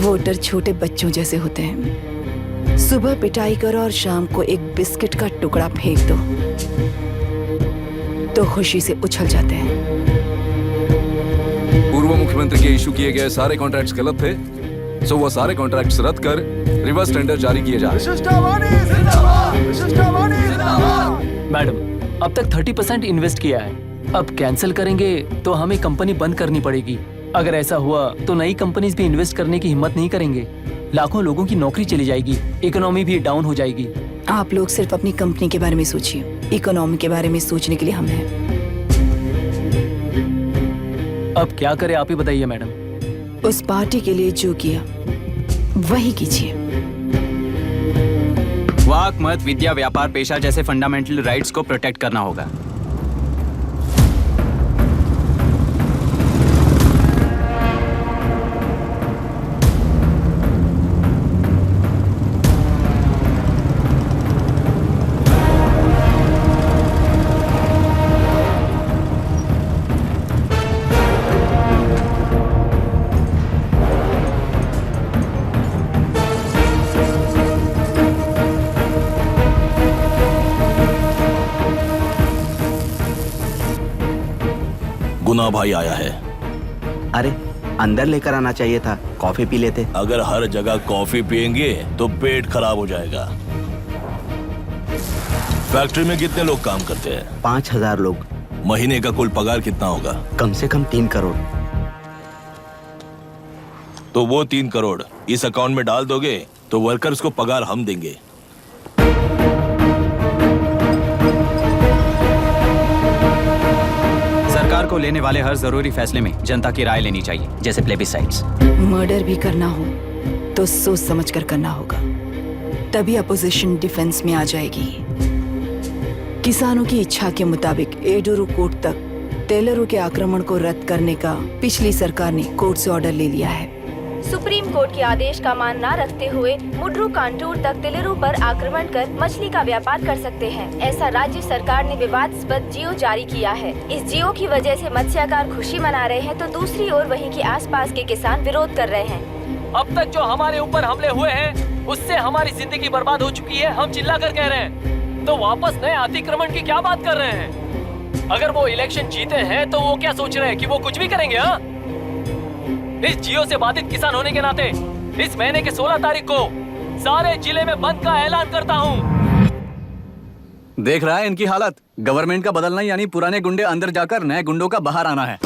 वोटर छोटे बच्चों जैसे होते हैं। सुबह पिटाई करो और शाम को एक बिस्किट का टुकड़ा फेंक दो तो खुशी से उछल जाते हैं। पूर्व मुख्यमंत्री के इशू किए गए सारे कॉन्ट्रैक्ट्स गलत थे, सो वो सारे कॉन्ट्रैक्ट्स रद्द कर रिवर्स टेंडर जारी किए जा रहे हैं। मैडम, अब तक 30% इन्वेस्ट किया है। अब कैंसिल करेंगे तो हमें कंपनी बंद करनी पड़ेगी। अगर ऐसा हुआ तो नई कंपनीज भी इन्वेस्ट करने की हिम्मत नहीं करेंगे। लाखों लोगों की नौकरी चली जाएगी, इकोनॉमी भी डाउन हो जाएगी। आप लोग सिर्फ अपनी कंपनी के बारे में सोचिए, इकोनॉमी के बारे में सोचने के लिए हम हैं। अब क्या करें आप ही बताइए मैडम। उस पार्टी के लिए जो किया वही कीजिए। वाक, मत, विद्या, व्यापार, पेशा जैसे फंडामेंटल राइट्स को प्रोटेक्ट करना होगा। गुना भाई आया है। अरे अंदर लेकर आना चाहिए था, कॉफी पी लेते। अगर हर जगह कॉफी पियेंगे तो पेट खराब हो जाएगा। फैक्ट्री में कितने लोग काम करते हैं? 5000 लोग। महीने का कुल पगार कितना होगा? कम से कम 3 करोड़। तो वो 3 करोड़ इस अकाउंट में डाल दोगे तो वर्कर्स को पगार हम देंगे। सरकार को लेने वाले हर जरूरी फैसले में जनता की राय लेनी चाहिए, जैसे प्लेबिसाइट्स। मर्डर भी करना हो तो सोच समझ कर करना होगा, तभी अपोजिशन डिफेंस में आ जाएगी। किसानों की इच्छा के मुताबिक एडोरू कोर्ट तक टेलरों के आक्रमण को रद्द करने का पिछली सरकार ने कोर्ट से ऑर्डर ले लिया है। सुप्रीम कोर्ट के आदेश का मान न रखते हुए मुड्रू कांटूर तक टेलरों पर आक्रमण कर मछली का व्यापार कर सकते हैं। ऐसा राज्य सरकार ने विवादास्पद जियो जारी किया है। इस जियो की वजह से मत्स्यकार खुशी मना रहे हैं तो दूसरी ओर वहीं के आसपास के किसान विरोध कर रहे हैं। अब तक जो हमारे ऊपर हमले हुए हैं उससे हमारी जिंदगी बर्बाद हो चुकी है। हम चिल्ला कर कह रहे हैं तो वापस नए अतिक्रमण की क्या बात कर रहे हैं? अगर वो इलेक्शन जीते हैं तो वो क्या सोच रहे हैं कि वो कुछ भी करेंगे? हाँ, इस जियो से बाधित किसान होने के नाते इस महीने के 16 तारीख को सारे जिले में बंद का ऐलान करता हूँ। देख रहा है इनकी हालत। गवर्नमेंट का बदलना यानी पुराने गुंडे अंदर जाकर नए गुंडों का बाहर आना है।